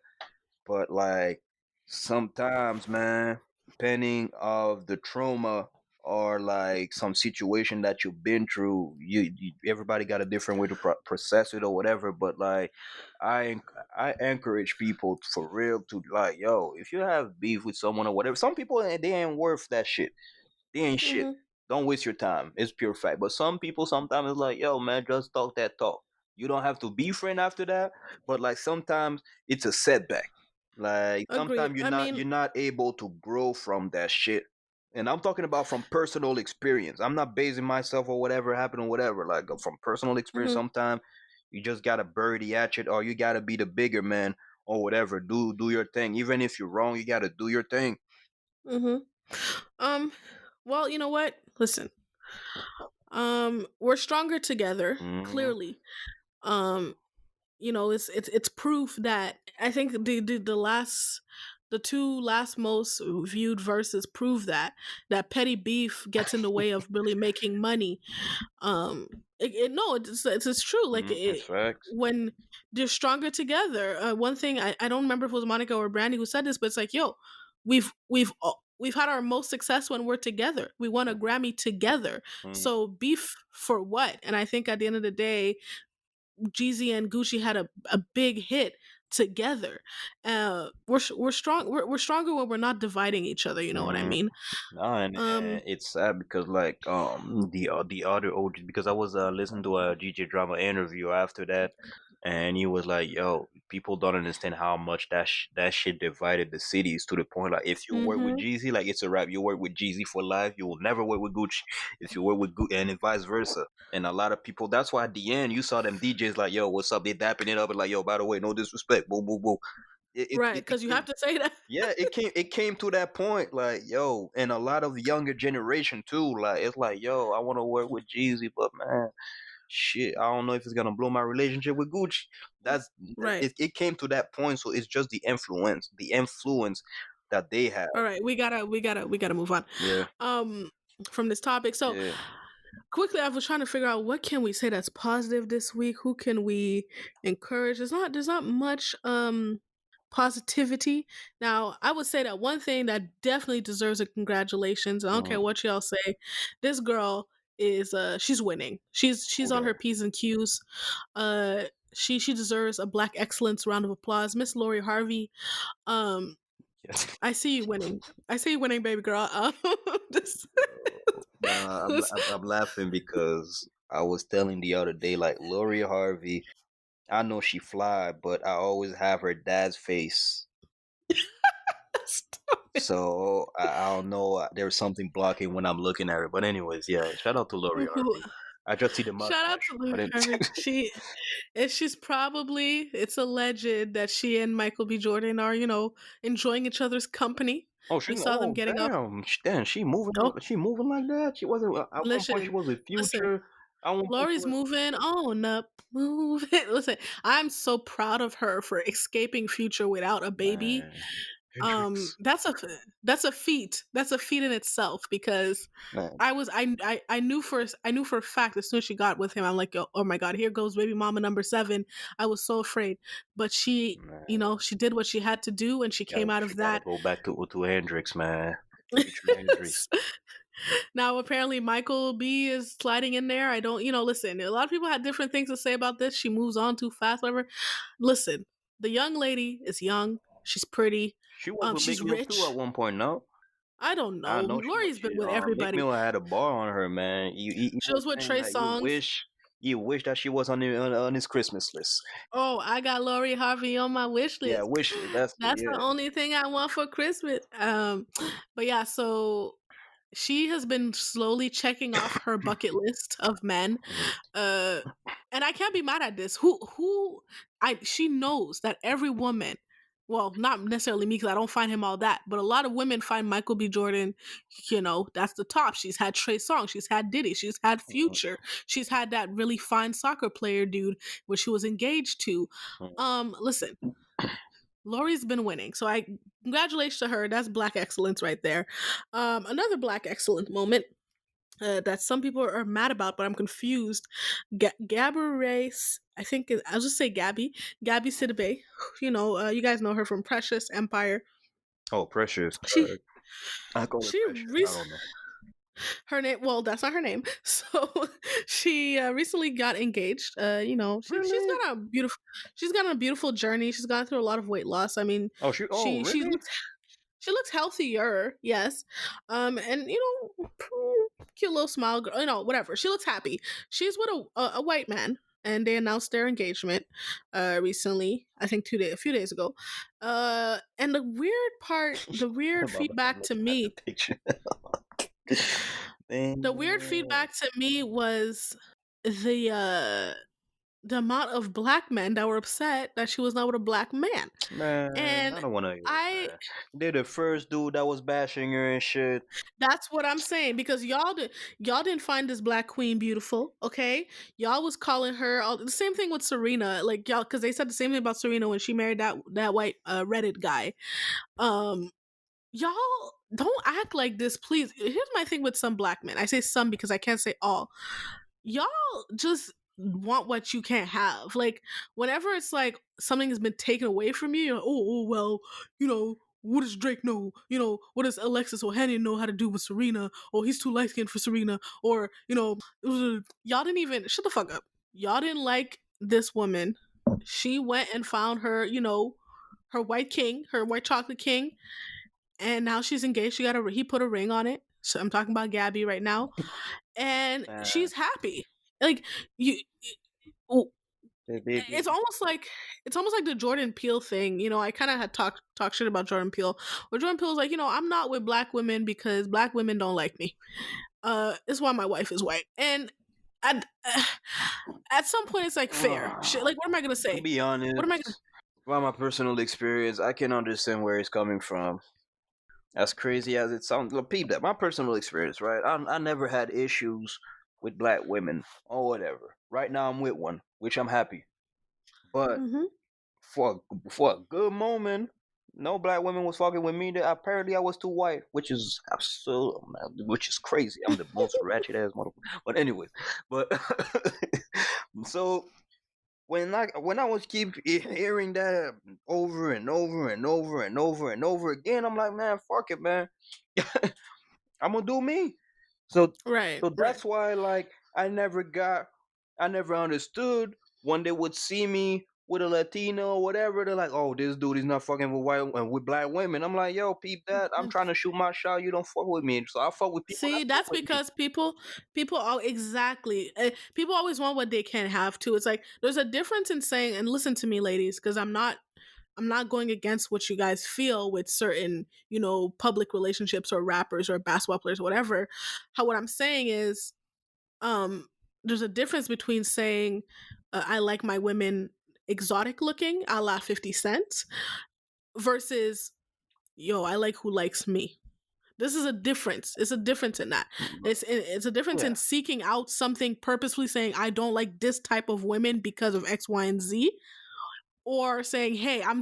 But like sometimes, man, depending of the trauma or like some situation that you've been through, you everybody got a different way to process it or whatever. But like, I encourage people for real to like, yo, if you have beef with someone or whatever, some people they ain't worth that shit. They ain't shit. Mhm. Don't waste your time. It's pure fact. But some people sometimes it's like, yo, man, just talk that talk. You don't have to be friend after that. But like sometimes it's a setback. Like Agreed. sometimes I mean, you're not able to grow from that shit. And I'm talking about from personal experience. I'm not basing myself or whatever happened or whatever. Like from personal experience, mhm, sometimes you just gotta bury the hatchet or you gotta be the bigger man or whatever. Do your thing. Even if you're wrong, you gotta do your thing. mhm. Um, well, you know what? Listen, we're stronger together. Hmm. Clearly, um, it's proof that I think the two last most viewed verses prove that petty beef gets in the way of really making money. No, it's true. Like It's facts. when they're stronger together. One thing I don't remember if it was Monica or Brandy who said this, but it's like, yo, we've had our most success when we're together. We won a Grammy together. Mm-hmm. So beef for what? And I think at the end of the day, Jeezy and Gucci had a big hit together. We're strong. We're stronger when we're not dividing each other. You know what I Mm-hmm. mean? No, and Um. it's sad because like the other OG because I was listening to a GJ Drama interview after that, and he was like, "Yo, people don't understand how much that shit divided the cities to the point like if you work with Mhm. Jeezy, like it's a rap. You work with Jeezy for life. You will never work with Gucci if you work with Gucci, and vice versa. And a lot of people. That's why at the end you saw them DJs like, "Yo, what's up?" They dapping it up and like, "Yo, by the way, no disrespect." Boom, boom, boom. Right, because you It have to say that. yeah, it came to that point, like, yo, and a lot of the younger generation too, like it's like, yo, I wanna work with Jeezy, but man, shit, I don't know if it's gonna blow my relationship with Gucci. That's Right. it came to that point, so it's just the influence that they have. All right. We gotta move on. Yeah, Um, from this topic. So yeah. quickly, I was trying to figure out what can we say that's positive this week. Who can we encourage? There's not much positivity. Now, I would say that one thing that definitely deserves a congratulations. I don't care Mm, what y'all say. This girl is she's winning. She's who on her that? P's and Q's. Uh she deserves a Black Excellence round of applause. Miss Lori Harvey. Um Yes. I see you winning. I see you winning, baby girl. This, Nah, this- I'm laughing because I was telling the other day, like Lori Harvey. I know she fly, but I always have her dad's face. Stop it. So I don't know. There's something blocking when I'm looking at her. But anyways, yeah. Shout out to Lori Who- Harvey. I just see the Shout out mustache. to I Lori didn't. Harvey. She's probably, it's alleged that she and Michael B. Jordan are, enjoying each other's company. Oh, We she. saw them Oh, getting off. damn. Damn. She moving. Oh, She moving like that. She wasn't. At one point, she listen, was with listen. Future. At one point, she Lori's was. moving on up, moving. Listen, I'm so proud of her for escaping Future without a baby. Man, Hendrix. That's a feat. That's a feat in itself because Man, I knew for a fact as soon as she got with him, I'm like, oh my god, here goes baby mama number 7. I was so afraid, but man. she did what she had to do, and she came out She of gotta that. go back to Hendrix, man. Future Hendrix. Now apparently Michael B is sliding in there. I don't, listen. A lot of people had different things to say about this. She moves on too fast, whatever. Listen, the young lady is young. She's pretty. She was with Meek She's Mill too at rich. one point. No. I don't I know. know she was. Lori's been She with Meek everybody. Mill had a bar on her, man. You She was was with saying Trey like Songz. you wish that she was on his Christmas list. Oh, I got Lori Harvey on my wish Yeah, list. wish list. That's That's the yeah. only thing I want for Christmas. But yeah, so she has been slowly checking off her bucket list of men. Mhm. Uh, and I can't be mad at this. She knows that every woman well, not necessarily me because I don't find him all that, but a lot of women find Michael B. Jordan, that's the top. She's had Trey Songz, she's had Diddy, she's had Future, she's had that really fine soccer player dude which she was engaged to. Listen, Lori's been winning, so I congratulations to her. That's black excellence right there. Another black excellent moment that some people are mad about, but I'm confused. Gabby I think I'll just say Gabby Sidibe. You guys know her from Precious Empire. Oh, Precious. She I call her she Precious. I don't know. her name. Well, that's not her name. So she recently got engaged. Really? She's got a beautiful journey. She's gone through a lot of weight loss. I mean, Oh, she really? she looks healthier, yes. And cute little smile, girl, whatever. She looks happy. She's with a white man, and they announced their engagement recently. I think a few days ago. And the weird feedback to me, the weird feedback to me was the amount of black men that were upset that she was not with a black man. Man, I And don't want to hear I that. They're the first dude that was bashing her and shit. That's what I'm saying because y'all didn't find this black queen beautiful, okay? Y'all was calling her the same thing with Serena, like y'all, because they said the same thing about Serena when she married that white Reddit guy. Um, y'all don't act like this, please. Here's my thing with some black men. I say some because I can't say all. Y'all just want what you can't have. Like whenever it's like something has been taken away from you, you're like, oh well, what does Drake know? What does Alexis Ohanian know how to do with Serena? Or he's too light skinned for Serena. Or y'all didn't even shut the fuck up. Y'all didn't like this woman. She went and found her, her white king, her white chocolate king, and now she's engaged. He put a ring on it. So I'm talking about Gabby right now, and she's happy. Like you, it's almost like the Jordan Peele thing. I kind of had talk shit about Jordan Peele, where Jordan Peele was like, I'm not with black women because black women don't like me. It's why my wife is white, and at some point it's like fair shit. Like, what am I gonna say? To be honest, what am I gonna? By my personal experience, I can understand where it's coming from. As crazy as it sounds, look, peep that. My personal experience, right? I never had issues with black women or whatever. Right now, I'm with one, which I'm happy. But for a good moment, no black women was fucking with me. That apparently I was too white, which is absurd, which is crazy. I'm the most ratchet ass motherfucker. But anyways, so when I was keep hearing that over and over and over and over and over again, I'm like, man, fuck it, man. I'm gonna do me. So that's why, like, I never understood when they would see me with a Latino or whatever. They're like, oh, this dude is not fucking with white and with black women. I'm like, yo, peep that. I'm trying to shoot my shot. You don't fuck with me, so I fuck with people. See, that's because people exactly. People always want what they can't have too. It's like there's a difference in saying, and listen to me, ladies, because I'm not going against what you guys feel with certain, public relationships or rappers or basketball players or whatever. What I'm saying is, there's a difference between saying, I like my women exotic looking, a la 50 Cent, versus, yo, I like who likes me. This is a difference. It's a difference in that. It's a difference in seeking out something purposefully, saying I don't like this type of women because of X, Y, and Z, or saying, hey, I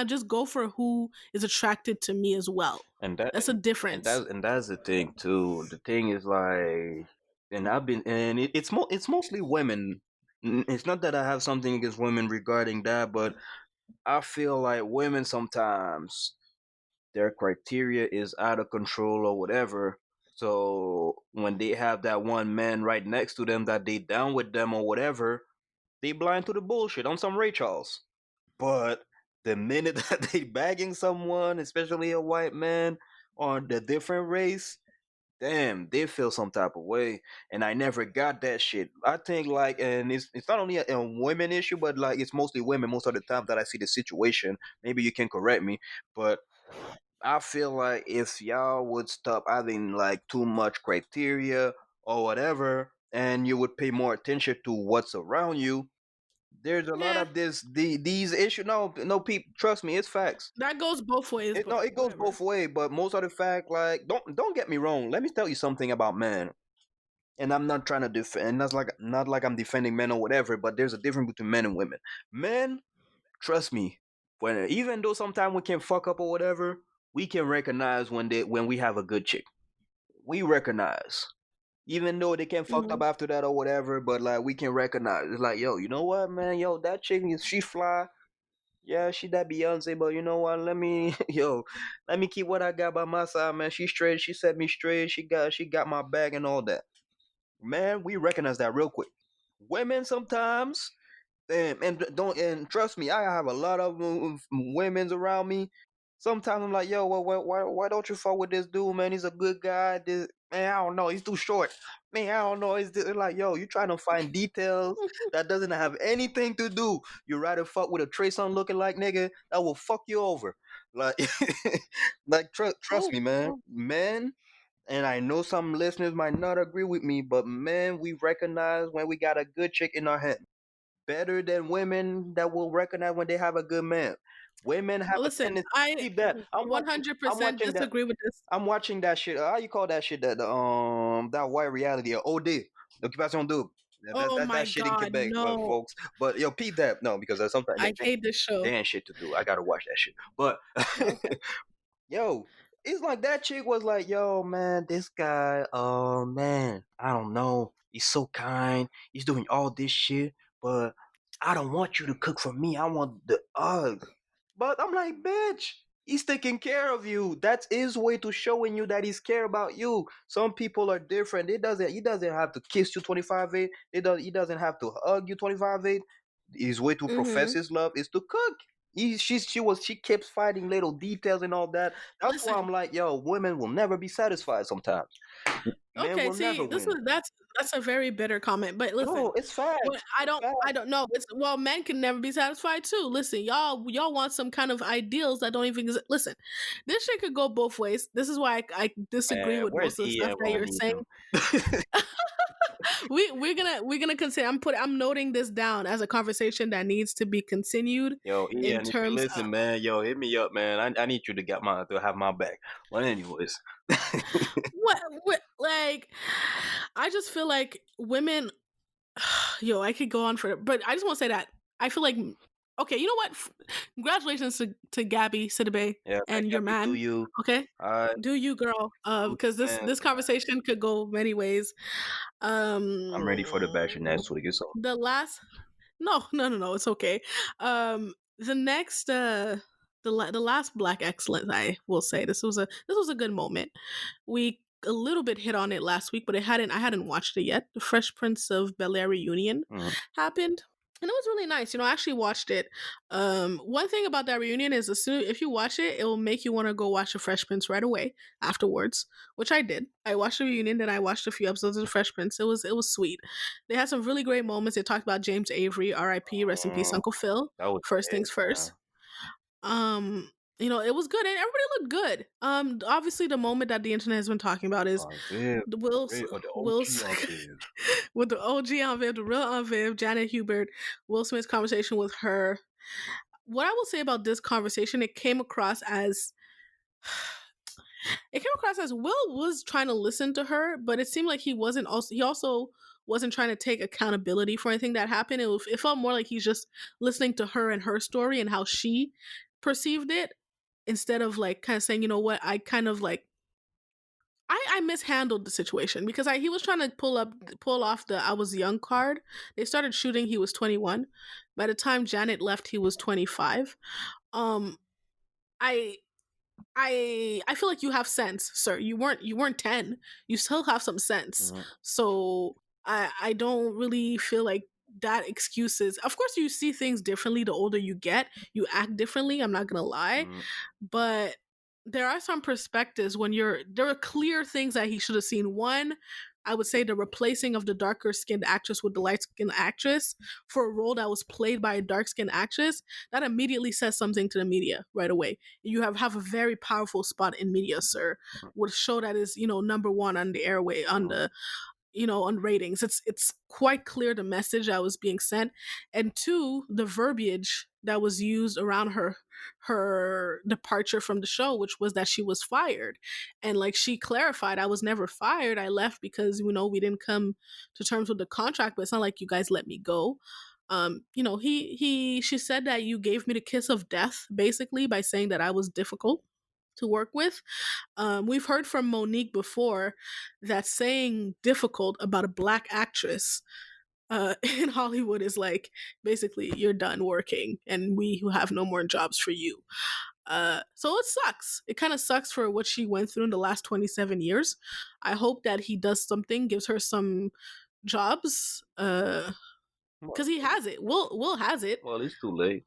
just go for who is attracted to me as well. And that's a difference. And that's the thing too. The thing is like, it's mostly women. It's not that I have something against women regarding that, but I feel like women sometimes their criteria is out of control or whatever. So when they have that one man right next to them that they down with them or whatever, they blind to the bullshit on some Ray Charles. But the minute that they bagging someone, especially a white man or the different race, damn, they feel some type of way. And I never got that shit. I think like, and it's not only a women issue, but like it's mostly women most of the time that I see the situation. Maybe you can correct me, but I feel like if y'all would stop adding like too much criteria or whatever, and you would pay more attention to what's around you, there's a lot Yeah, of these issues. No, no, people, trust me, it's facts. that goes both ways, No, but it goes whatever. both ways. But most of the fact, like, don't get me wrong. Let me tell you something about men. And I'm not trying to defend. That's like not like I'm defending men or whatever. But there's a difference between men and women. Men, trust me, when even though sometimes we can fuck up or whatever, we can recognize when we have a good chick. We recognize. Even though they can fucked up Mhm. after that or whatever, but like we can recognize. It's like, yo, you know what, man? Yo, that chick she fly. Yeah, she that Beyonce, but you know what? Let me let me keep what I got by my side, man. She straight, she set me straight, she got my bag and all that. Man, we recognize that real quick. Women sometimes and don't and trust me, I have a lot of women's around me. Sometimes I'm like, yo, well, why don't you fuck with this dude, man? He's a good guy. Man, I don't know, he's too short. Man, I don't know. Like, yo, you trying to find details that doesn't have anything to do. You rather fuck with a Trey Songz looking like nigga that will fuck you over. Like, like trust Oh, me, man. oh. Men, and I know some listeners might not agree with me, but man, we recognize when we got a good chick in our hand better than women that will recognize when they have a good man. Women have a Listen, tendency. I Keep that. I'm 100% watching that. disagree with this. I'm watching that shit. How you call that shit? That white reality. OD. L'Occupation Double. Oh That my shit in God, Quebec, no. folks. But yo, peep that. No, because that's sometimes I hate this they show. ain't shit to do. I gotta watch that shit. But Okay. yo, it's like that chick was like, yo, man, this guy, oh man, I don't know. He's so kind. He's doing all this shit, but I don't want you to cook for me. I want the But I'm like, bitch, he's taking care of you. That's his way to showing you that he's care about you. Some people are different. He doesn't have to kiss you 25/8. He doesn't have to hug you 25/8. His way to profess Mhm. his love is to cook. She kept finding little details and all that. That's why I'm Listen. like, yo, women will never be satisfied sometimes. Men Okay, will never see, win. that's a very bitter comment. But listen, No, it's what facts. It's I facts. don't know. It's well, men can never be satisfied too. Listen, y'all want some kind of ideals that don't even exist. Listen, this shit could go both ways. This is why I disagree Man, with where's most of the he stuff at that when I you're need saying. him? We're gonna consider. I'm noting this down as a conversation that needs to be continued Yo, in Ian, if you terms listen, man, yo, hit me up, man. I need you to have my back. Well, anyways, what like I just feel like women yo, I could go on for it, but I just want to say that I feel like okay, you know what? Congratulations to Gabby Sidibe yeah, man, and your Gabby, do man. you? Okay, I do you, girl? Because this man, this conversation could go many ways. I'm ready for the bachelor next week. So The last no, it's okay. The next the last Black Excellence, I will say this was a good moment. We a little bit hit on it last week, but I hadn't watched it yet. The Fresh Prince of Bel-Air reunion happened. And it was really nice. I actually watched it. One thing about that reunion is if you watch it, it will make you want to go watch the Fresh Prince right away afterwards, which I did. I watched the reunion, then I watched a few episodes of the Fresh Prince. It was sweet. They had some really great moments. They talked about James Avery, R.I.P. Rest in peace, mm, Uncle Phil. that was First it, things man. first. It was good and everybody looked good. Obviously the moment that the internet has been talking about is On Viv, the the Will's OG on Viv. with the OG on Viv, the real on Viv, Janet Hubert, Will Smith's conversation with her. What I will say about this conversation, it came across as Will was trying to listen to her, but it seemed like he also wasn't trying to take accountability for anything that happened. It felt more like he's just listening to her and her story and how she perceived it, instead of like kind of saying, you know what, I kind of like I mishandled the situation because he was trying to pull off the I was young card. They started shooting, he was 21. By the time Janet left, he was 25. Um I I feel like you have sense, sir. You weren't 10. You still have some sense. Mhm, So I don't really feel like that excuses. Of course you see things differently the older you get. You act differently, I'm not going to lie. mhm. But there are some perspectives there are clear things that he should have seen. One, I would say the replacing of the darker skinned actress with the light skinned actress for a role that was played by a dark skinned actress, that immediately says something to the media right away. You have a very powerful spot in media, sir. Would show that is, number one on the airway, on the on ratings. It's quite clear the message that was being sent, and two, the verbiage that was used around her departure from the show, which was that she was fired. And like she clarified, I was never fired. I left because we didn't come to terms with the contract, but it's not like you guys let me go. She said that you gave me the kiss of death, basically, by saying that I was difficult to work with. We've heard from Monique before that saying difficult about a black actress in Hollywood is like basically you're done working and we have no more jobs for you. So it sucks. It kind of sucks for what she went through in the last 27 years. I hope that he does something, gives her some jobs, because he has it. Will has it. Well, it's too late.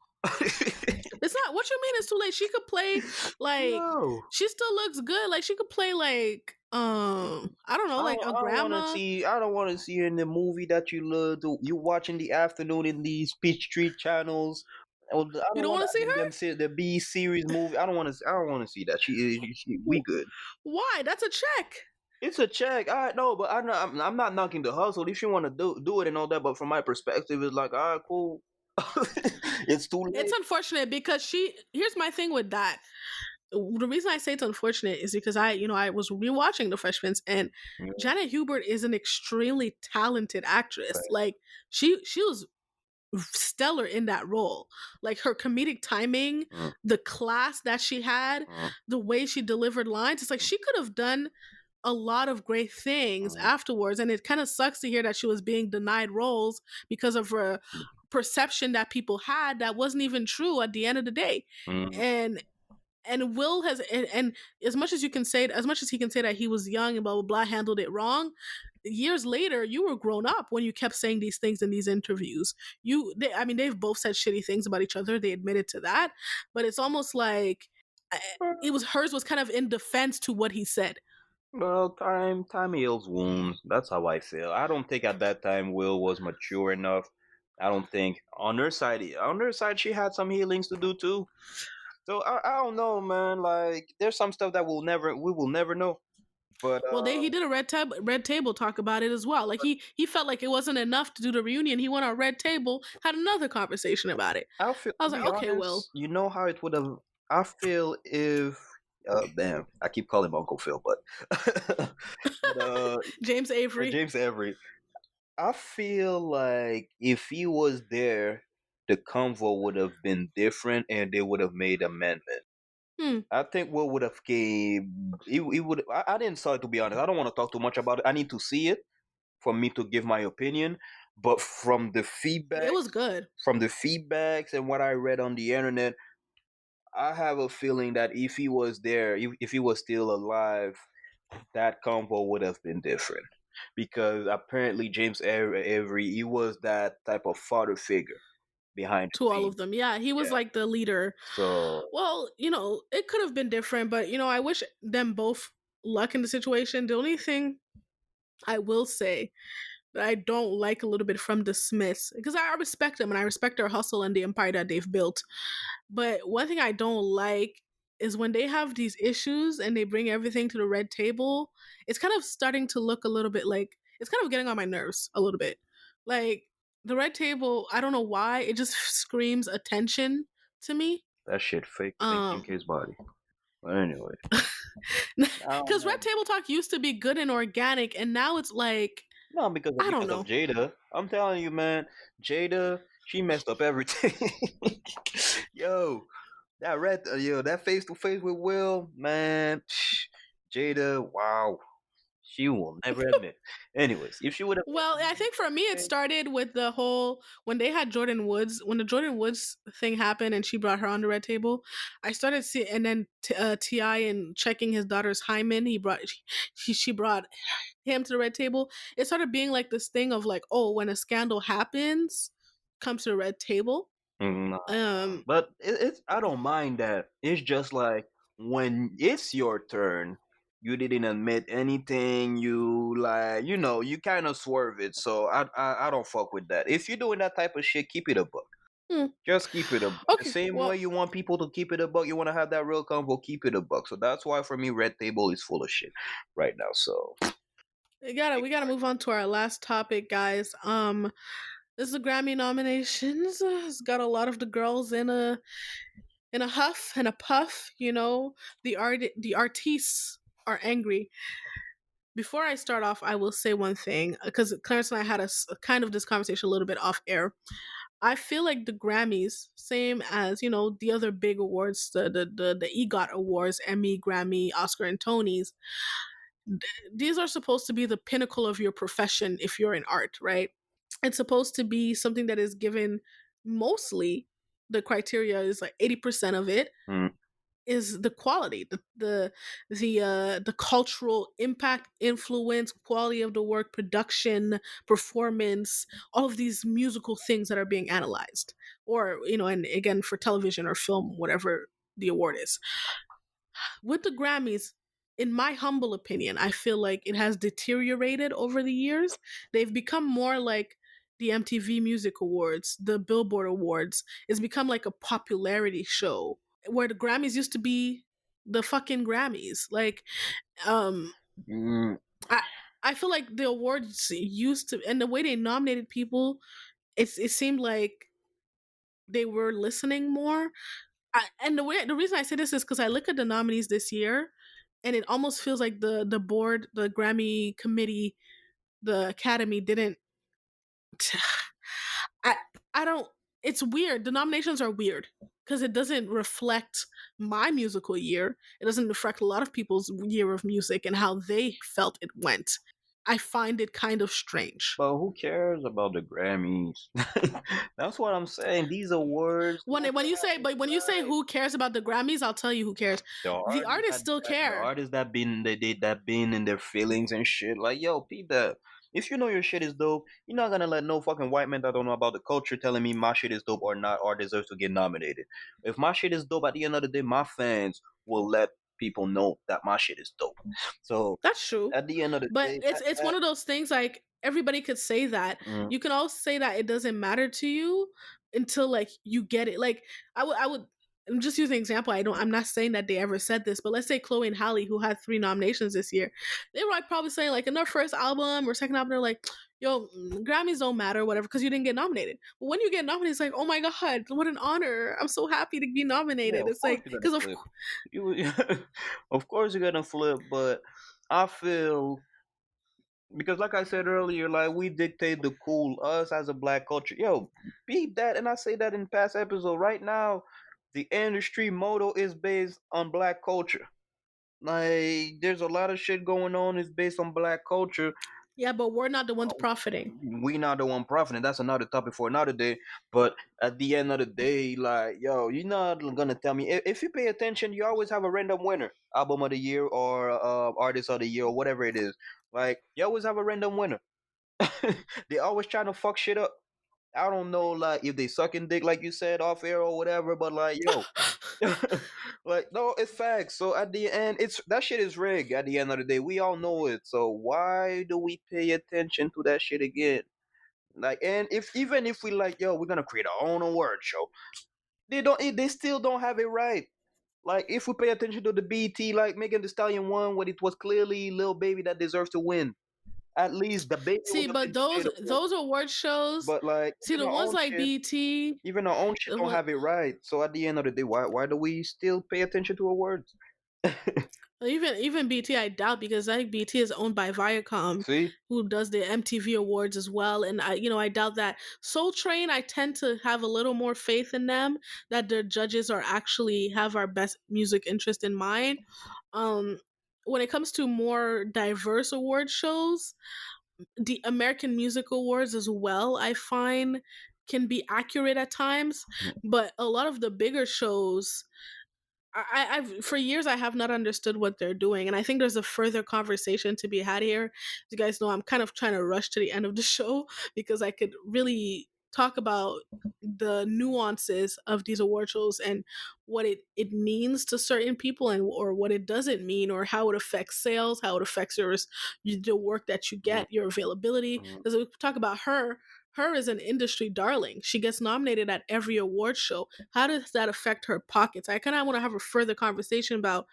It's not. What you mean? It's too late. She could play like. No. She still looks good. Like she could play like. I don't know, like a grandma. I don't want to see her in the movie that you love. You watch in the afternoon in these Peachtree channels. I You don't want to see her? The B series movie. I don't want to. I don't want to see that. We good. Why? That's a check. It's a check. I know, but I'm not knocking the hustle. If you want to do it and all that, but from my perspective, it's like, all right, cool. It's too late. It's unfortunate because here's my thing with that. The reason I say it's unfortunate is because I was rewatching The Fresh Prince, and Janet Hubert is an extremely talented actress. Right. Like she was stellar in that role. Like her comedic timing, the class that she had, the way she delivered lines. It's like she could have done a lot of great things afterwards, and it kind of sucks to hear that she was being denied roles because of her perception that people had that wasn't even true at the end of the day. And Will has, and as much as he can say that he was young and blah blah blah, handled it wrong, years later you were grown up when you kept saying these things in these interviews. They've both said shitty things about each other, they admitted to that, but it's almost like hers was kind of in defense to what he said. Well, time heals wounds. That's how I feel. I don't think at that time Will was mature enough. I don't think on her side she had some healings to do too. So I don't know, man. Like there's some stuff that we will never know. But he did a red table talk about it as well. Like he felt like it wasn't enough to do the reunion. He went on Red Table, had another conversation about it. I was like, okay, Will. You know how it would have. I feel if. Damn, I keep calling him Uncle Phil, but James Avery. James Avery. I feel like if he was there, the convo would have been different, and they would have made amendment. I think what would have came. He would. I didn't saw it, to be honest. I don't want to talk too much about it. I need to see it for me to give my opinion. But from the feedback, it was good. From the feedbacks and what I read on the internet, I have a feeling that if he was there, if he was still alive, that combo would have been different. Because apparently James Avery, he was that type of father figure behind to all of them. Yeah, he was like the leader. So, well, it could have been different, but I wish them both luck in the situation. The only thing I will say that I don't like a little bit from the Smiths, because I respect them and I respect their hustle and the empire that they've built. But one thing I don't like is when they have these issues and they bring everything to the red table, it's kind of starting to look a little bit like, it's kind of getting on my nerves a little bit. Like, the red table, I don't know why, it just screams attention to me. That shit fake in his body. But anyway. Because red table talk used to be good and organic, and now it's like, no, because of Jada. I'm telling you, man, Jada, she messed up everything. Yo, that face to face with Will, man, Jada, wow, she will never admit. Anyways, if she would have, well, I think for me it started with the whole when they had Jordyn Woods, when the Jordyn Woods thing happened and she brought her on the red table. I started seeing, and then T.I. and checking his daughter's hymen, she brought him to the red table. It started being like this thing of like, oh, when a scandal happens, comes to the red table. But it's I don't mind that. It's just like when it's your turn, you didn't admit anything. You you kind of swerve it. So I don't fuck with that. If you're doing that type of shit, keep it a buck. Just keep it a buck. Okay, the same way you want people to keep it a buck, you want to have that real convo, keep it a buck. So that's why for me, red table is full of shit right now. So We gotta move on to our last topic, guys. This is the Grammy nominations. It's got a lot of the girls in a huff and a puff. The artists are angry. Before I start off, I will say one thing because Clarence and I had a kind of this conversation a little bit off air. I feel like the Grammys, same as the other big awards, the EGOT awards, Emmy, Grammy, Oscar, and Tonys. These are supposed to be the pinnacle of your profession if you're in art, right? It's supposed to be something that is given mostly. The criteria is like 80% of it Mm. is the quality, the cultural impact, influence, quality of the work, production, performance, all of these musical things that are being analyzed, or and again for television or film, whatever the award is. With the Grammys, in my humble opinion, I feel like it has deteriorated over the years. They've become more like the MTV Music Awards, the Billboard Awards. It's become like a popularity show where the Grammys used to be the fucking Grammys. Like, um, Mm. I I feel like the awards used to, and the way they nominated people, it seemed like they were listening more. The reason I say this is because I look at the nominees this year, and it almost feels like the board, the Grammy committee, the Academy didn't. I I don't. It's weird. The nominations are weird because it doesn't reflect my musical year. It doesn't reflect a lot of people's year of music and how they felt it went. I find it kind of strange. But who cares about the Grammys? That's what I'm saying. These awards, When you say who cares about the Grammys, I'll tell you who cares. the The artists artists still the care. artists that been in their feelings and shit. Like, yo, peep that. If you know your shit is dope, you're not gonna let no fucking white man that don't know about the culture telling me my shit is dope or not or deserves to get nominated. If my shit is dope, at the end of the day, my fans will let people know that my shit is dope. So That's true. at the end of the But day, it's one of those things like everybody could say that. mm, You can also say that it doesn't matter to you until like you get it. Like I would I'm just using an example. I'm not saying that they ever said this, but let's say Chloe and Halle, who had 3 nominations this year, they were like probably saying like in their first album or second album, they're like, yo, Grammys don't matter, whatever, because you didn't get nominated. But when you get nominated, it's like, oh my god, what an honor. I'm so happy to be yeah, nominated. of It's course like you're gonna because of flip. You, of course you're gonna flip, but I feel because like I said earlier, like we dictate the cool us as a black culture. Yo, beat that, and I say that in past episode. Right now, the industry motto is based on black culture. Like there's a lot of shit going on is based on black culture. yeah, but we're not the ones profiting. We not the one profiting. That's another topic for another day. But at the end of the day, like yo, you're not gonna tell me if you pay attention. You always have a random winner, album of the year or artist of the year or whatever it is. Like you always have a random winner. They always trying to fuck shit up. I don't know, like if they sucking dick, like you said off air or whatever. But like yo, like no, it's facts. So at the end, it's that shit is rigged. At the end of the day, we all know it. So why do we pay attention to that shit again? Like, and if even if we like, yo, we're gonna create our own award show. They don't. They still don't have it right. Like, if we pay attention to the BT, like Megan Thee Stallion won when it was clearly Lil Baby that deserves to win. At least the baby See, was a but those legitimate award. those award shows, But like see the ones like BT, even our own shit the don't one, have it right. So at the end of the day, why do we still pay attention to awards? even BT, I doubt because I think BT is owned by Viacom, See, who does the MTV Awards as well, and I doubt that. Soul Train, I tend to have a little more faith in them that their judges are actually have our best music interest in mind. Um, when it comes to more diverse award shows, the American Music Awards as well, I find can be accurate at times, but a lot of the bigger shows, I've for years I have not understood what they're doing, and I think there's a further conversation to be had here. As you guys know, I'm kind of trying to rush to the end of the show because I could really talk about the nuances of these award shows and what it means to certain people and or what it doesn't mean or how it affects sales, how it affects the work that you get, your availability. Because we talk about her is an industry darling. She gets nominated at every award show. How does that affect her pockets? I kind of want to have a further conversation about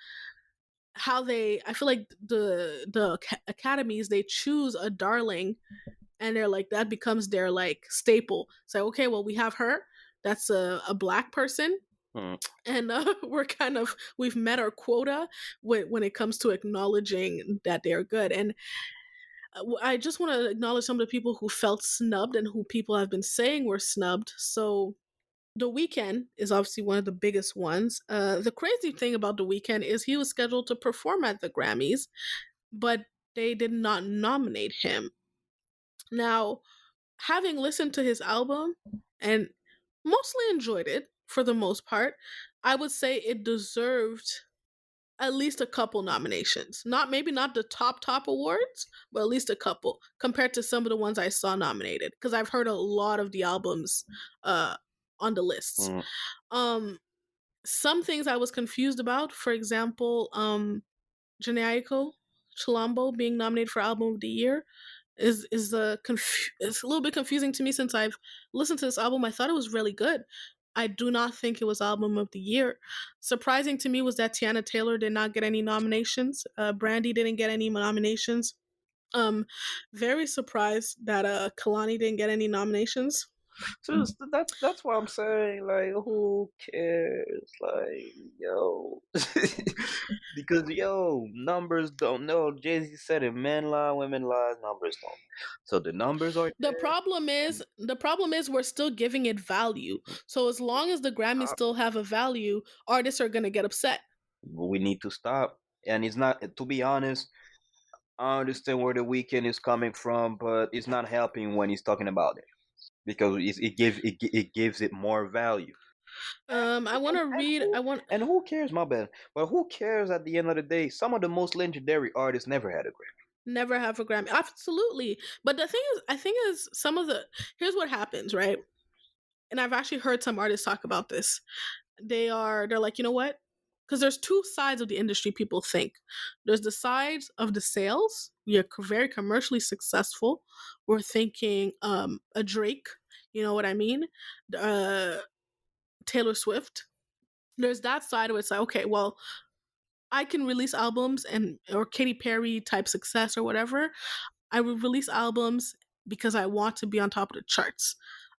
how I feel like the academies, they choose a darling, and they're like, that becomes their like staple. So okay, well, we have her, that's a black person, and we've met our quota when it comes to acknowledging that they're good. And I just want to acknowledge some of the people who felt snubbed and who people have been saying were snubbed. So The Weeknd is obviously one of the biggest ones. The crazy thing about The Weeknd is he was scheduled to perform at the Grammys, but they did not nominate him. Now, having listened to his album and mostly enjoyed it for the most part, I would say it deserved at least a couple nominations. Maybe not the top awards, but at least a couple compared to some of the ones I saw nominated, because I've heard a lot of the albums on the lists. Some things I was confused about, for example, Jhené Aiko Chilombo being nominated for Album of the Year is it's a little bit confusing to me, since I've listened to this album. I thought it was really good. I do not think it was Album of the Year. Surprising to me was that Tiana Taylor did not get any nominations. Brandy didn't get any nominations. Very surprised that Kalani didn't get any nominations. So that's what I'm saying. Like, who cares? Like, yo, because numbers don't know. Jay-Z said it: men lie, women lie, numbers don't. So the numbers are The there. problem is we're still giving it value. So as long as the Grammys still have a value, artists are gonna get upset. We need to stop. And it's not. To be honest, I understand where The Weeknd is coming from, but it's not helping when he's talking about it, because it gives it more value. I want to read. And who cares? My bad. But who cares at the end of the day? Some of the most legendary artists never had a Grammy. Never have a Grammy. Absolutely. But the thing is, I think is here's what happens, right? And I've actually heard some artists talk about this. They're like, you know what? Because there's two sides of the industry people think. There's the side of the sales. We are very commercially successful. We're thinking a Drake, you know what I mean? Taylor Swift. There's that side where it's like, okay, well, I can release albums or Katy Perry type success or whatever. I will release albums because I want to be on top of the charts.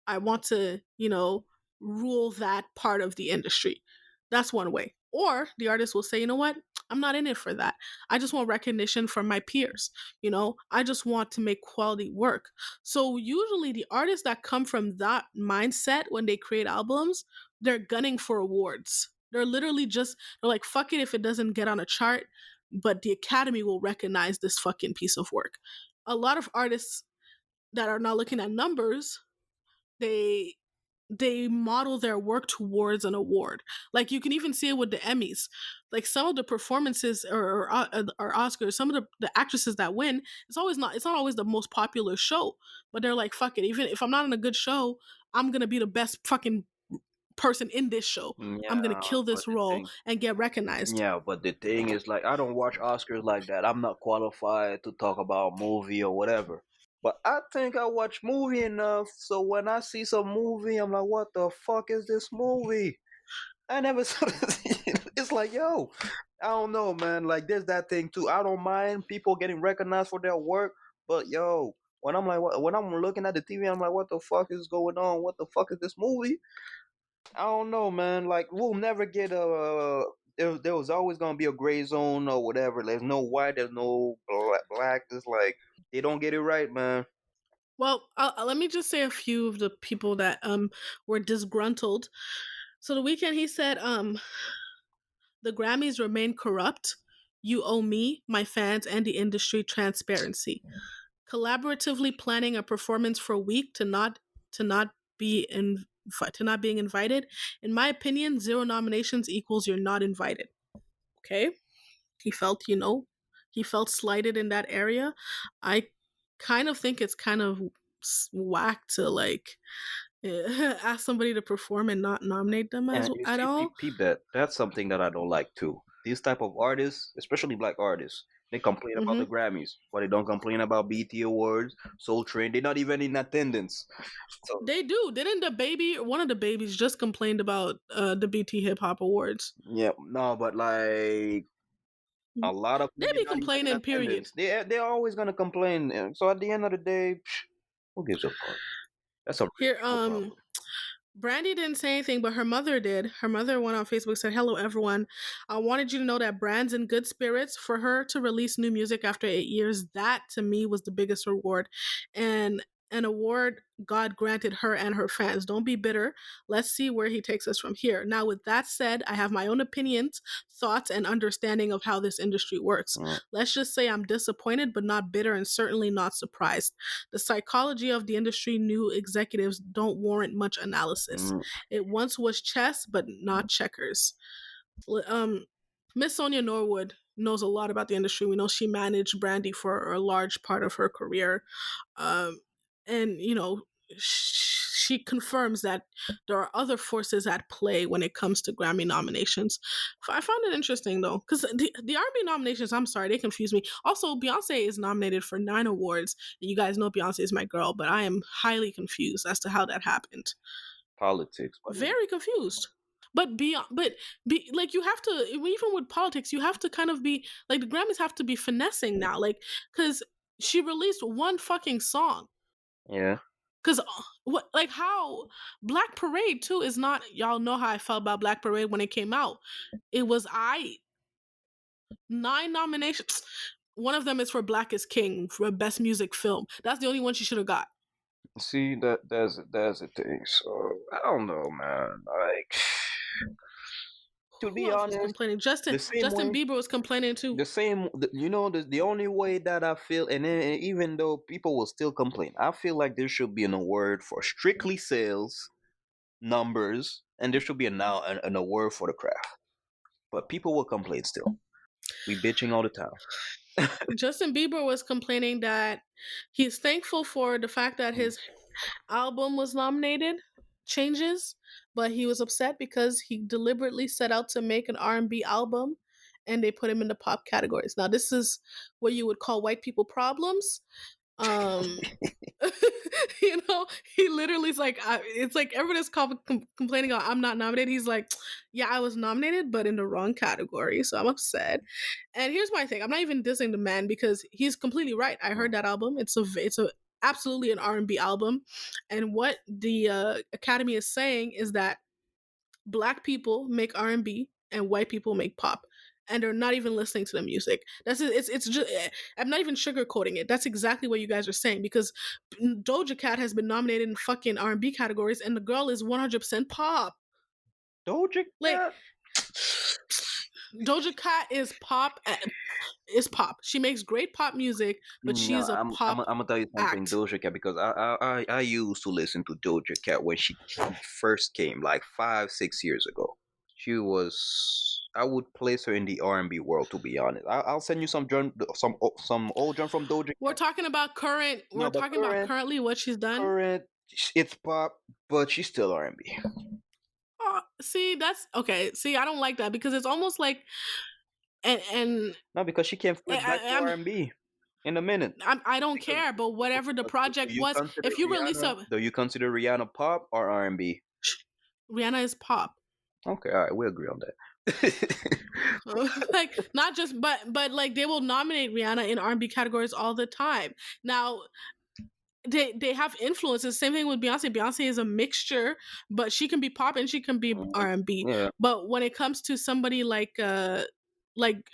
I want to, rule that part of the industry. That's one way. Or the artist will say, you know what? I'm not in it for that. I just want recognition from my peers. I just want to make quality work. So usually the artists that come from that mindset when they create albums, they're gunning for awards. They're literally they're like, fuck it if it doesn't get on a chart, but the Academy will recognize this fucking piece of work. A lot of artists that are not looking at numbers, they model their work towards an award. Like you can even see it with the Emmys. Like some of the performances or Oscars, some of the actresses that win, it's not always the most popular show, but they're like, fuck it, even if I'm not in a good show, I'm gonna be the best fucking person in this show. I'm gonna kill this role and get recognized. Yeah, but the thing is, like, I don't watch Oscars like that. I'm not qualified to talk about movie or whatever. But I think I watch movie enough, so when I see some movie, I'm like, what the fuck is this movie? I never saw this. It's like, yo, I don't know, man. Like, there's that thing too. I don't mind people getting recognized for their work, but yo, when I'm looking at the TV, I'm like, what the fuck is going on? What the fuck is this movie? I don't know, man. Like, we'll never get there was always gonna be a gray zone or whatever. There's no white, there's no black. It's like they don't get it right, man. Well, let me just say a few of the people that were disgruntled. So The Weeknd, he said, the Grammys remain corrupt. You owe me, my fans, and the industry transparency. Collaboratively planning a performance for a week to not being invited. In my opinion, 0 nominations equals you're not invited. Okay, he felt slighted in that area. I kind of think it's kind of whack to like ask somebody to perform and not nominate them at all. That's something that I don't like too. These type of artists, especially black artists, they complain about the Grammys, but they don't complain about BT Awards, Soul Train. They're not even in attendance. So, they do. Didn't one of the babies just complained about the BT Hip Hop Awards? Yeah, no, but like a lot of They maybe be not even in complaining, period. attendance. They're always gonna complain. So at the end of the day, who gives a fuck? That's a real Here, people problem. Brandy didn't say anything, but her mother did. Her mother went on Facebook, said, "Hello, everyone. I wanted you to know that Brand's in good spirits. For her to release new music after 8 years, that to me was the biggest reward. And an award God granted her and her fans. Don't be bitter. Let's see where he takes us from here." Now, with that said, I have my own opinions, thoughts, and understanding of how this industry works. Let's just say I'm disappointed, but not bitter, and certainly not surprised. The psychology of the industry, new executives don't warrant much analysis. It once was chess, but not checkers. Miss Sonia Norwood knows a lot about the industry. We know she managed Brandy for a large part of her career. And, she confirms that there are other forces at play when it comes to Grammy nominations. I found it interesting, though, because the R&B nominations, I'm sorry, they confuse me. Also, Beyonce is nominated for 9 awards. You guys know Beyonce is my girl, but I am highly confused as to how that happened. Politics. Very confused. But like, you have to, even with politics, you have to kind of be like, the Grammys have to be finessing now, like, because she released one fucking song. Yeah. Because what, like, how Black Parade too is not. Y'all know how I felt about Black Parade when it came out. It was 9 nominations. One of them is for Black is King for best music film. That's the only one she should have got. See, that's the thing. So I don't know, man. Like, to Who be else was honest, complaining? Justin Bieber was complaining too. the only way that I feel, and then, even though people will still complain, I feel like there should be an award for strictly sales numbers, and there should be now an award for the craft. But people will complain still. We bitching all the time. Justin Bieber was complaining that he's thankful for the fact that his album was nominated, Changes, but he was upset because he deliberately set out to make an R&B album and they put him in the pop categories. Now, this is what you would call white people problems. He literally is like, it's like everybody's complaining, "Oh, I'm not nominated." He's like, "Yeah, I was nominated, but in the wrong category, so I'm upset." And here's my thing: I'm not even dissing the man because he's completely right. I heard that album. It's a absolutely an R&B album, and what the Academy is saying is that Black people make R&B and white people make pop, and they're not even listening to the music. That's it. It's just, I'm not even sugarcoating it. That's exactly what you guys are saying, because Doja Cat has been nominated in fucking R&B categories, and the girl is 100% pop. Doja Like, Cat? Doja Cat is pop. Is pop. She makes great pop music, but she's a pop. I'm gonna tell you something, act. Doja Cat, because I used to listen to Doja Cat when she first came, like 5-6 years ago. She was. I would place her in the R&B world, to be honest. I'll send you some old John from Doja Cat. We're talking about current. We're talking about currently what she's done. Current, it's pop, but she's still R&B. See, that's okay. See, I don't like that because it's almost like, and no, because she can't flip back to R&B in a minute. I don't care, but whatever the project was, if you release do you consider Rihanna pop or R&B? Rihanna is pop. Okay, all right, we agree on that. Like, not just, but like, they will nominate Rihanna in R&B categories all the time. Now, they have influences. Same thing with Beyonce. Beyonce is a mixture, but she can be pop and she can be R&B. Yeah. But when it comes to somebody like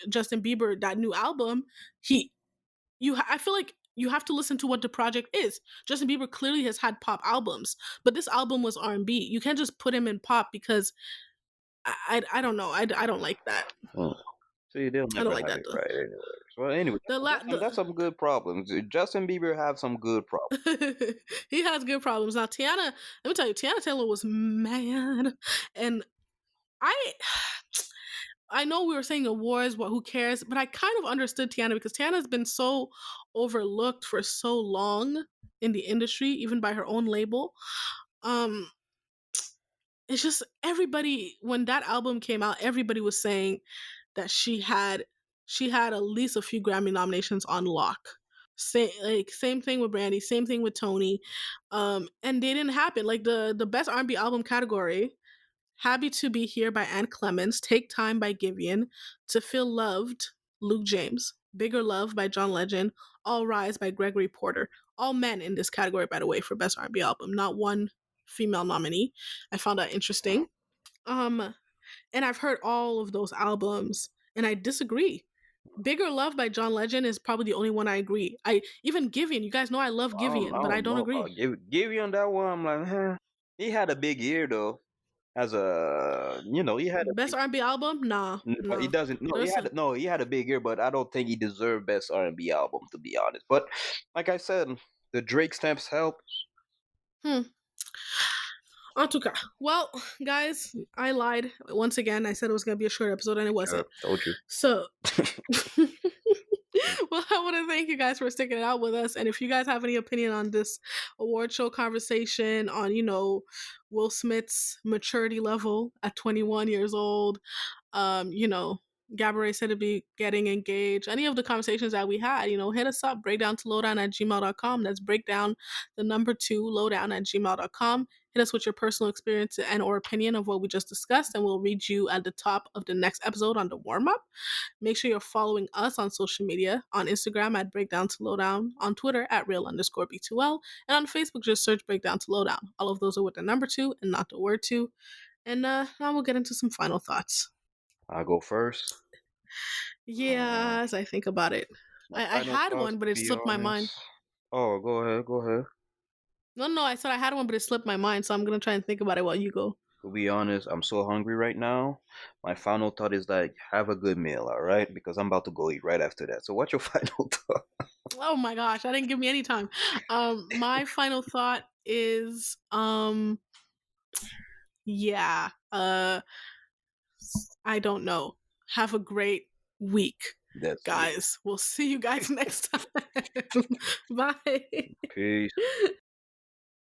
Justin Bieber, that new album, I feel like you have to listen to what the project is. Justin Bieber clearly has had pop albums, but this album was R&B. You can't just put him in pop because I don't know. I don't like that. So you don't never have it right anyway. Well, anyway, that's some good problems. Justin Bieber have some good problems. He has good problems. Now, Tiana, let me tell you, Tiana Taylor was mad, and I know we were saying awards, who cares? But I kind of understood Tiana because Tiana's been so overlooked for so long in the industry, even by her own label. It's just everybody, when that album came out, everybody was saying that she had at least a few Grammy nominations on lock. Same thing with Brandy, same thing with Tony, and they didn't happen. Like the best R&B album category, "Happy to Be Here" by Ann Clemens, "Take Time" by Giveon, "To Feel Loved" Luke James, Bigger Love by John Legend, All Rise by Gregory Porter. All men in this category, by the way, for Best R&B Album. Not one female nominee. I found that interesting. And I've heard all of those albums, and I disagree. Bigger Love by John Legend is probably the only one I agree. Even Givian, you guys know I love Givian, but I don't know. agree. Give you on that one. I'm like, he had a big year though. As a he had a Best R&B album? Nah. no, he doesn't. He had a big year, but I don't think he deserved best R&B album, to be honest. But like I said, the Drake stamps help. En tout cas, well, guys, I lied once again. I said it was going to be a short episode, and it wasn't. Told you. So, well, I want to thank you guys for sticking it out with us. And if you guys have any opinion on this award show conversation, on Will Smith's maturity level at 21 years old, Gabourey said to be getting engaged. Any of the conversations that we had, hit us up, breakdown2lowdown@gmail.com. That's breakdown, the number 2, lowdown@gmail.com. Hit us with your personal experience and or opinion of what we just discussed, and we'll read you at the top of the next episode on the warm-up. Make sure you're following us on social media, on Instagram at breakdown2lowdown, on Twitter at real_B2L, and on Facebook, just search breakdown to lowdown. All of those are with the number 2 and not the word 2. And now we'll get into some final thoughts. I'll go first. Yeah, as I think about it. I had one, but it slipped my mind. Oh, go ahead. No, I said I had one, but it slipped my mind, so I'm going to try and think about it while you go. To be honest, I'm so hungry right now. My final thought is like, have a good meal, all right? Because I'm about to go eat right after that. So what's your final thought? Oh my gosh, that didn't give me any time. My final thought is, I don't know. Have a great week, guys. We'll see you guys next time. Bye. Peace.